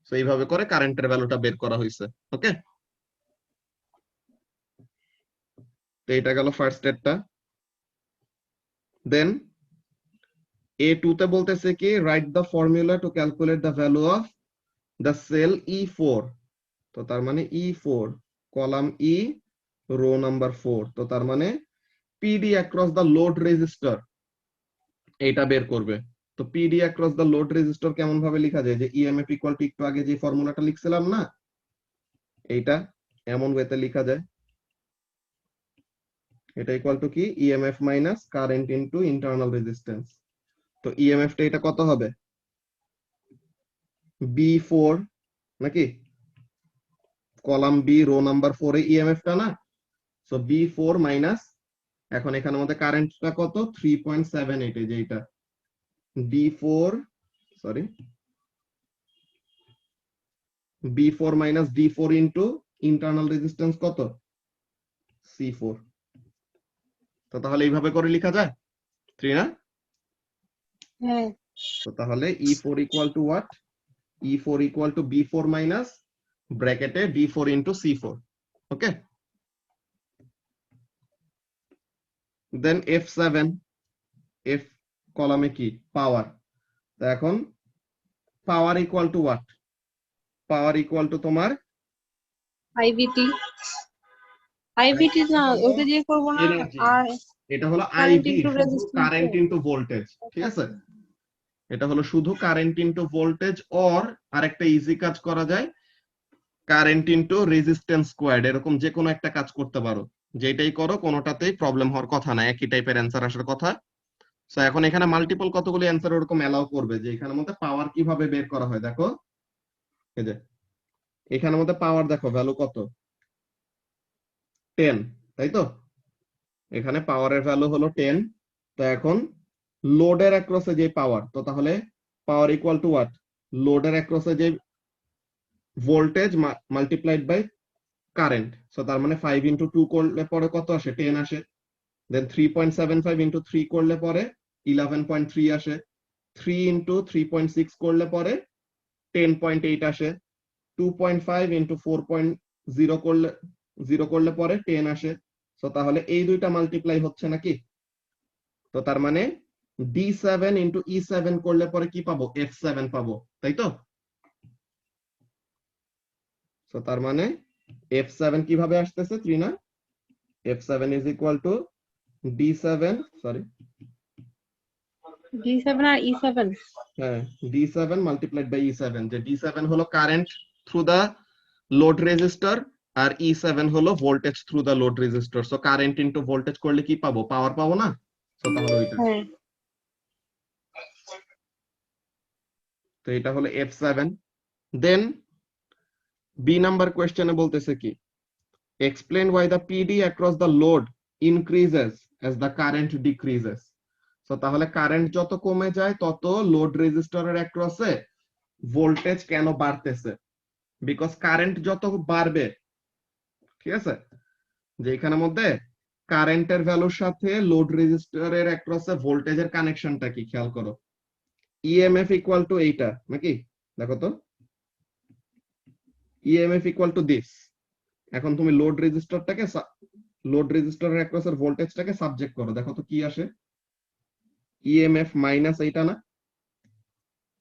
তো এইভাবে করে কারেন্টের ভ্যালুটা বের করা হয়েছে। ওকে, তো এটা গেল ফার্স্ট স্টেপটা। দেন A2 তে বলতেছে কি write the formula to calculate the value of the cell E4, তো তার মানে E4 column E rho number 4, তো তার মানে PD across the load resistor এটা বের করবে। তো PD across the load resistor কেমন ভাবে লেখা যায়, যে EMF ইকুয়াল টু একটু আগে যে ফর্মুলাটা লিখছিলাম না, এইটা এমন ওয়েতে লেখা যায়, এটা ইকুয়াল টু কি EMF minus current into internal resistance. তো EMF টা এটা কত হবে, B4 নাকি, কলাম B রো নাম্বার 4 এ EMF টা না, সো B4 মাইনাস, এখন এখানের মধ্যে কারেন্টটা কত 3.78, এই যে এটা D4 sorry B4 minus D4 into internal resistance কত C4। তো তাহলে এইভাবে করে লেখা যায় 3 না? হ্যাঁ তো তাহলে E4 equal to what, E4 equal to B4 minus ব্র্যাকেটে D4 ইনটু C4। ওকে, দেন F7, F কলামে কি পাওয়ার, তো এখন পাওয়ার equal to what, power equal to তোমার আইভিটি, আইভিটি না ওটা দিয়ে করবো না, এনার্জি, আর এটা হলো কারেন্ট আইভি, ইনটু শুধু রেজিস্ট্যান্স। কারেন্ট ইনটু ভোল্টেজ, ঠিক আছে, এটা হলো শুধু কারেন্ট ইনটু ভোল্টেজ, অর আরেকটা ইজি কাজ করা যায় কারেন্ট ইনটু রেজিস্ট্যান্স স্কোয়ার্ড, এরকম যে কোনো একটা কাজ করতে পারো, যেটাই করো কোনোটাতেই প্রবলেম হওয়ার কথা না, একই টাইপের অ্যান্সার আসার কথা। সো এখন এখানে মাল্টিপল কতগুলি অ্যান্সার ওরকম অ্যালাউ করবে, যে এখানের মধ্যে পাওয়ার কিভাবে বের করা হয় দেখো, এই যে এখানের মধ্যে পাওয়ার দেখো ভ্যালু কত 10, তাই তো, এখানে পাওয়ারের ভ্যালু হলো 10। তো এখন লোডের অ্যাক্রসে যে পাওয়ার, তো তাহলে পাওয়ার ইকুয়াল টু হোয়াট, লোডের অ্যাক্রসে যে voltage multiplied by current, so তার মানে 5 ইনটু 2 করলে পরে কত আসে 10 আসে, দেন 3.75 ইনটু 3 করলে পরে 11.3 আসে, 3 ইনটু 3.6 করলে পরে 10.8 আসে, 2.5 ইনটু 4.0 করলে 0 করলে পরে 10 আসে। সো তাহলে এই দুইটা মাল্টিপ্লাই হচ্ছে নাকি, তো তার মানে D7 ইনটু E7 করলে পরে কি পাবো F7 পাবো, তাই তো। সো তার মানে F7 কিভাবে আসতেছে 3 না, F7 is equal to D7 sorry D7 আর E7। হ্যাঁ D7 মাল্টিপ্লাইড বাই E7, যে D7 হলো current through the load resistor আর E7 হলো voltage through the load resistor, so current into voltage করলে কি পাবো, পাওয়ার পাবো না, সো তাহলে ওইটা, হ্যাঁ তো এটা হলো F7। দেন বি নাম্বার কোয়েশ্চেনে বলতেছে কি, explain why the PD across the load increases as the current decreases। So তাহলে কারেন্ট যত কমে যায় তত লোড রেজিস্টরের অ্যাক্রসে ভোল্টেজ কেন বাড়তেছে, বিকজ কারেন্ট যত বাড়বে, ঠিক আছে, যে এখানের মধ্যে কারেন্টের ভ্যালুর সাথে লোড রেজিস্টরের অ্যাক্রসে ভোল্টেজের কানেকশনটা কি খেয়াল করো, ইএমএফ ইকুয়াল টু এইটা নাকি, দেখো তো ইএমএফ ইকুয়াল টু দিস। এখন তুমি লোড রেজিস্টরের অ্যাক্রসের ভোল্টেজটাকে সাবজেক্ট করো, দেখো তো কি আসে, ইএমএফ মাইনাস এইটা না।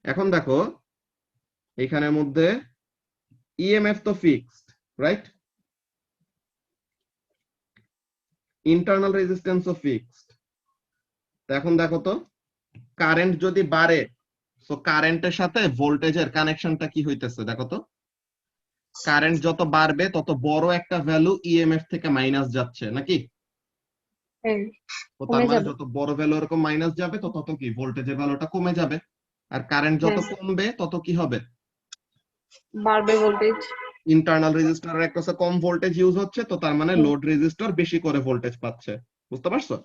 এখন দেখো এখানের মধ্যে ইএমএফ তো ফিক্সড, রাইট, ইন্টারনাল রেজিস্ট্যান্সও ফিক্সড। তো এখন দেখো তো কারেন্ট যদি বাড়ে, সো কারেন্টের সাথে ভোল্টেজের কানেকশনটা কি হইতেছে দেখো তো, কারেন্ট যত বাড়বে তত বড় একটা ভ্যালু ইএমএফ থেকে মাইনাস যাচ্ছে নাকি, হ্যাঁ তো তার কমে মানে যাবে। যত বড় ভ্যালু এরকম মাইনাস যাবে তো তত কি ভোল্টেজের ভ্যালুটা কমে যাবে, আর কারেন্ট যত হ্যাঁ কমবে তত কি হবে, বাড়বে ভোল্টেজ। ইন্টারনাল রেজিস্টরের একটা কম ভোল্টেজ ইউজ হচ্ছে, তো তার মানে লোড রেজিস্টর বেশি করে ভোল্টেজ পাচ্ছে, বুঝতে পারছো,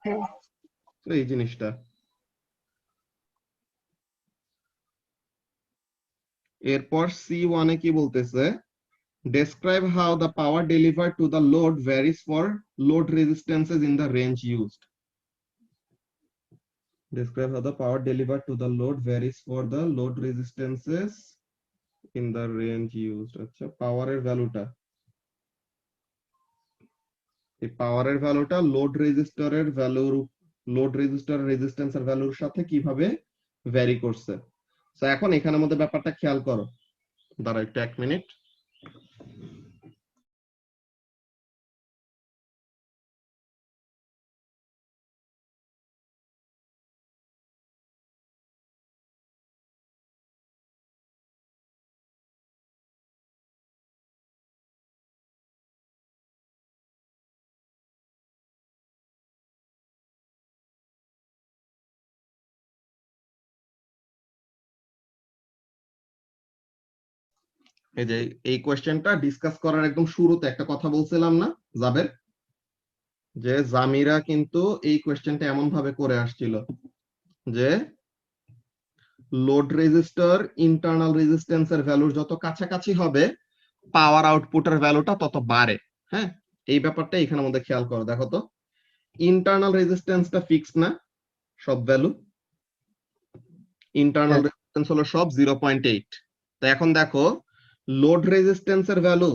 হ্যাঁ তো এই জিনিসটা। এরপর C1 এ কি বলতেছে, describe how the power delivered to the load varies for load resistances in the range used। Describe how the power delivered to the load varies for the load resistances in the range used। আচ্ছা পাওয়ারের ভ্যালুটা, এই পাওয়ারের ভ্যালুটা load রেজিস্টরের ভ্যালুর load register রেজিস্ট্যান্সের ভ্যালুর সাথে কিভাবে ভ্যারি করছে। তো এখন এখানের মধ্যে ব্যাপারটা খেয়াল করো, দাঁড়াও একটু 1 মিনিট। এই যে এই কোশ্চেনটা ডিসকাস করার একদম শুরুতে একটা কথা বলছিলাম না জাবের, যে জামিরা কিন্তু এই কোশ্চেনটা এমন ভাবে করে আসছিল যে লোড রেজিস্টার ইন্টারনাল রেজিস্ট্যান্সের ভ্যালুর যত কাছাকাছি হবে পাওয়ার আউটপুটের ভ্যালুটা তত বাড়ে। হ্যাঁ, এই ব্যাপারটা এখানের মধ্যে খেয়াল করো। দেখো তো ইন্টারনাল রেজিস্ট্যান্সটা ফিক্স না, সব ভ্যালু ইন্টারনাল হ্যাঁ। রেজিস্ট্যান্স হলো সব 0.8। তো এখন দেখো লোড রেজিস্ট্যান্সের ভ্যালু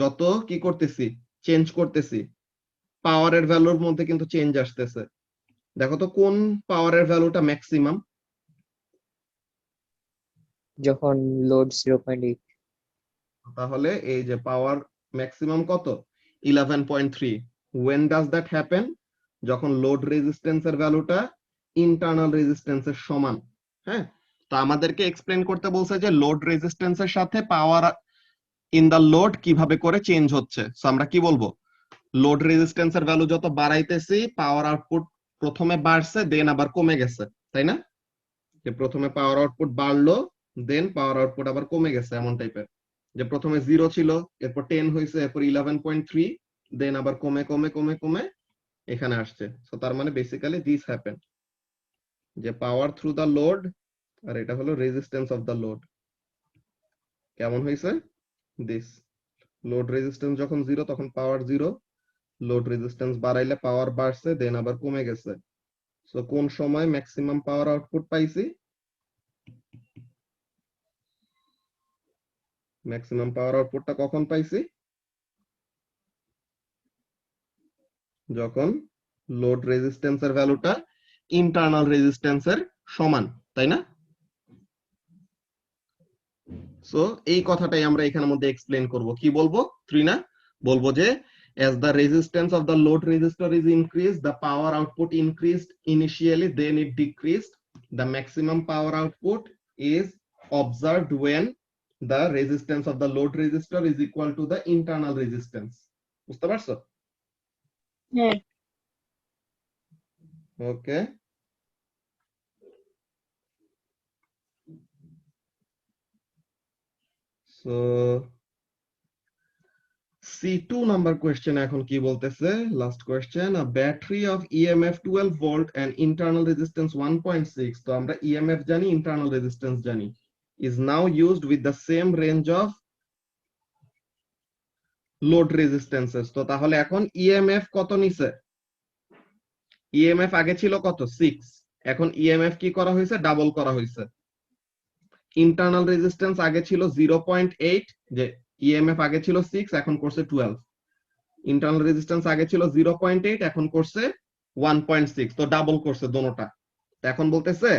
যত কি করতেছি চেঞ্জ করতেছি, পাওয়ারের ভ্যালুর মধ্যে কিন্তু চেঞ্জ আসতেছে। দেখো তো কোন পাওয়ারের ভ্যালুটা ম্যাক্সিমাম? যখন লোড 0.8। তাহলে এই যে পাওয়ার ম্যাক্সিমাম কত 11.3। when does that happen? যখন লোড রেজিস্ট্যান্সের ভ্যালুটা ইন্টারনাল রেজিস্ট্যান্সের সমান। হ্যাঁ, তো আমাদেরকে এক্সপ্লেন করতে বলছে যে লোড রেজিস্ট্যান্সের সাথে পাওয়ার ইন দা লোড কিভাবে করে চেঞ্জ হচ্ছে। সো আমরা কি বলবো, লোড রেজিস্ট্যান্সের ভ্যালু যত বাড়াইতেছি পাওয়ার আউটপুট প্রথমে বাড়ছে দেন আবার কমে গেছে, তাই না? যে প্রথমে পাওয়ার আউটপুট বাড়লো দেন পাওয়ার আউটপুট আবার কমে গেছে, এমন টাইপের। যে প্রথমে 0 ছিল, এরপর 10 হয়েছে, এরপর 11.3, দেন আবার কমে কমে কমে কমে এখানে আসছে। সো তার মানে বেসিক্যালি দিস হ্যাপেন, যে পাওয়ার থ্রু দা লোড আর এটা হলো রেজিস্ট্যান্স অফ দা লোড কেমন হয়েছে দিস। লোড রেজিস্ট্যান্স যখন 0 তখন পাওয়ার 0, লোড রেজিস্ট্যান্স বাড়াইলে পাওয়ার বাড়ছে দেন আবার কমে গেছে। সো কোন সময় ম্যাক্সিমাম পাওয়ার আউটপুট পাইছি? ম্যাক্সিমাম পাওয়ার আউটপুটটা কখন পাইছি? যখন লোড রেজিস্ট্যান্সের ভ্যালুটা ইন্টারনাল রেজিস্ট্যান্সের সমান, তাই না? সো এই কথাটাই আমরা এখানের মধ্যে এক্সপ্লেন করব। কি বলবো ত্রিনা? বলবো যে as the resistance of the load resistor is increased, the power output increased initially, then it decreased. The maximum power output is observed when the resistance of the load resistor is equal to the internal resistance. বুঝতে পারছো? হ্যাঁ। ওকে, so C2 number question এখন কি বলতেছে, last question, a battery of EMF 12 volt and internal resistance 1.6, তো আমরা EMF জানি internal resistance জানি, is now used with the same range of load resistances। তো তাহলে এখন EMF কত নিছে? EMF আগে ছিল কত 6, এখন EMF কি করা হয়েছে ডাবল করা হয়েছে। ইন্টারনাল রেজিস্ট্যান্স আগে ছিল 0.8, যে EMF আগে ছিল 6 এখন করছে 12। ইন্টারনাল রেজিস্ট্যান্স আগে ছিল 0.8 এখন করছে 1.6, তো ডাবল করছে দোনোটা। এখন বলতেছে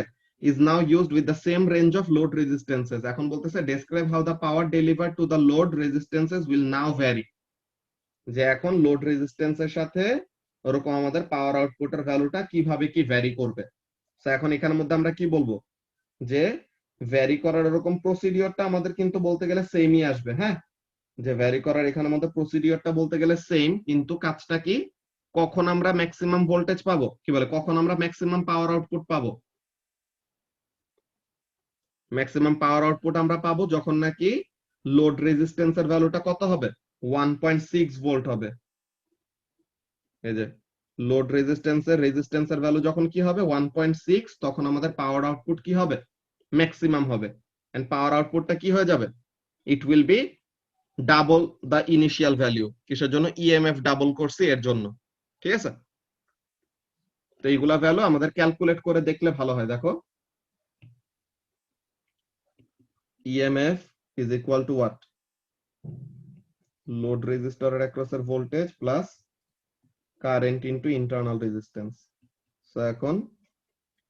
is now used with the same range of load resistances। এখন বলতেছে describe how the power delivered to the load resistances will now vary। যে এখন লোড রেজিস্ট্যান্সের সাথে ওরকম আমাদের পাওয়ার আউটপুটের ভ্যালুটা কিভাবে কি ভ্যারি করবে। তো এখন এখানের মধ্যে আমরা কি বলবো, যে ভ্যারি করার এরকম প্রসিডিওরটা আমাদের কিন্তু বলতে গেলে সেমই আসবে। হ্যাঁ, যে ভ্যারি করার এখানে আমাদের প্রসিডিওরটা বলতে গেলে সেম, কিন্তু কাজটা কি, কখন আমরা ম্যাক্সিমাম ভোল্টেজ পাবো, কি বলে কখন আমরা ম্যাক্সিমাম পাওয়ার আউটপুট পাবো। ম্যাক্সিমাম পাওয়ার আউটপুট আমরা পাবো যখন নাকি লোড রেজিস্ট্যান্সের ভ্যালুটা কত হবে 1.6 ভোল্ট হবে। এই যে লোড রেজিস্ট্যান্সের ভ্যালু যখন কি হবে 1.6, তখন আমাদের পাওয়ার আউটপুট কি হবে ম্যাক্সিমাম হবে। এন্ড পাওয়ার আউটপুটটা কি হয়ে যাবে, it will be double the initial value. কিসের জন্য? ইএমএফ ডাবল করছি এর জন্য। ঠিক আছে, তো এইগুলা ভ্যালু আমাদের ক্যালকুলেট করে দেখলে ভালো হয়। দেখো EMF is equal to what, load রেজিস্টরের অ্যাক্রসের voltage plus current into internal resistance. So এখন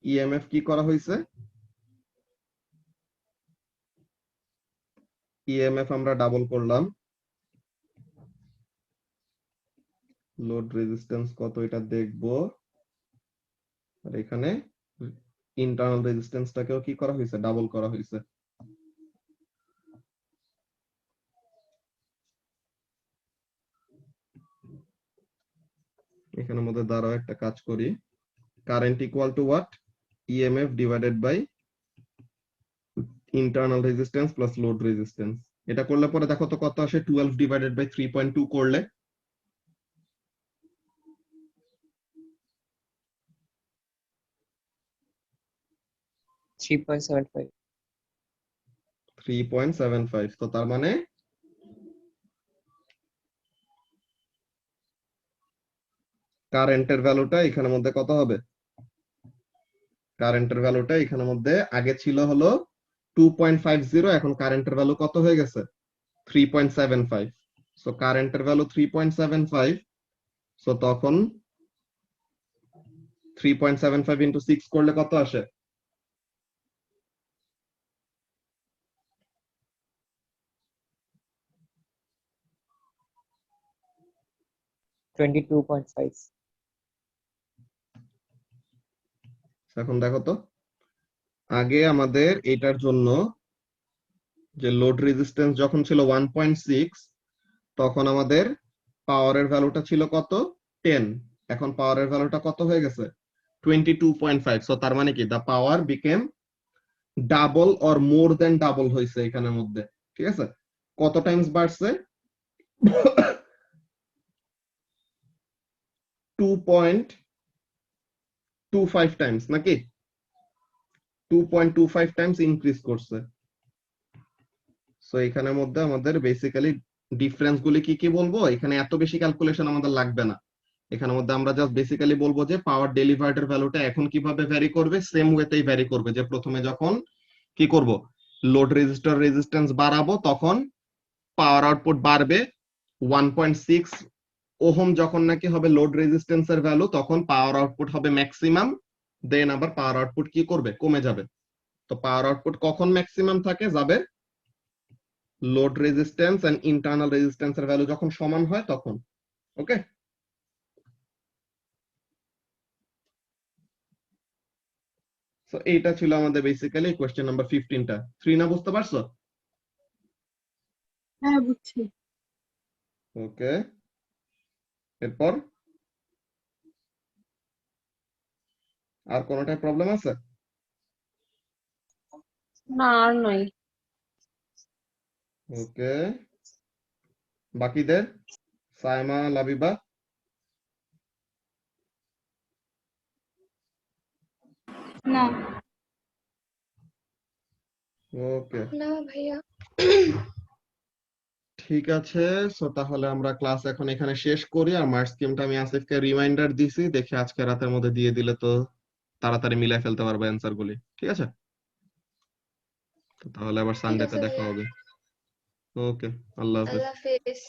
ইএমএফ কি করা হয়েছে, ইএমএফ আমরা ডাবল করলাম, লোড রেজিস্ট্যান্স কত এটা দেখবো, আর এখানে ইন্টারনাল রেজিস্ট্যান্সটাকেও কি করা হয়েছে, ডাবল করা হয়েছে। এখানের মধ্যে দাঁড়াও একটা কাজ করি, current equal to what, EMF divided by internal resistance plus load resistance. এটা করলে পরে দেখো তো কত আসে, 12 ডিভাইডেড বাই 3.2 করলে 3.75। 3.75। তো তার মানে কারেন্টের ভ্যালুটা এখানের মধ্যে কত হবে, কারেন্টের ভ্যালুটা এখানের মধ্যে আগে ছিল হলো 2.50, এখন কারেন্টের ভ্যালু কত হয়ে গেছে, 3.75। সো কারেন্টের ভ্যালু 3.75, সো তখন 3.75 ইন্টু 6 করলে কত আসে, 22.5। এখন দেখো তো, আগে আমাদের এটার জন্য যে লোড রেজিস্ট্যান্স যখন ছিল 1.6, তখন আমাদের পাওয়ারের ভ্যালুটা ছিল কত, 10, এখন পাওয়ারের ভ্যালুটা কত হয়ে গেছে, 22.5। সো তার মানে কি, the power became double or more than double হয়েছে এখানের মধ্যে, ঠিক আছে। কত টাইমস বাড়ছে, 2.25 টাইমস নাকি, 2.25 টাইমস ইনক্রিজ করছে। সো এখানের মধ্যে আমাদের বেসিক্যালি ডিফারেন্স গুলি কি কি বলবো, এখানে এত বেশি ক্যালকুলেশন আমাদের লাগবে না, এখানের মধ্যে আমরা জাস্ট বেসিক্যালি বলবো যে পাওয়ার ডেলিভার্ড এর ভ্যালুটা এখন কিভাবে ভ্যারি করবে, সেম ওয়েতেই ভ্যারি করবে, যে প্রথমে যখন কি করব, লোড রেজিস্টার রেজিস্ট্যান্স বাড়াবো তখন পাওয়ার আউটপুট বাড়বে 1.6 ওহম, যখন নাকি হবে লোড রেজিস্ট্যান্স এর ভ্যালু তখন পাওয়ার আউটপুট হবে ম্যাক্সিমাম, দেন আবার পাওয়ার আউটপুট কি করবে, কমে যাবে। তো পাওয়ার আউটপুট কখন ম্যাক্সিমাম থাকে, যাবে load resistance and internal resistance এর ভ্যালু যখন সমান হয় তখন। ওকে, সো এইটা ছিল আমাদের বেসিক্যালি কোশ্চেন নাম্বার 15টা। 3 না, বুঝতে পারছো? হ্যাঁ বুঝছি। ওকে, এরপর আর কোনটা প্রবলেম আছে? না আর নয়। ওকে, বাকিদের, সাইমা, লাবিবা? না। ওকে, না ভাইয়া। ঠিক আছে। সো তাহলে আমরা ক্লাস এখন এখানে শেষ করি, আর মার্কস স্কিমটা আমি আসিফকে রিমাইন্ডার দিছি, দেখি আজকে রাতের মধ্যে দিয়ে দিলে তো তাড়াতাড়ি মিলাই ফেলতে পারবো অ্যান্সার গুলি, ঠিক আছে? তো তাহলে আবার ঠিক সানডেতে আছে দেখা ভাইয়া, হবে। ওকে, আল্লাহ হাফেজ। আল্লাহ হাফেজ।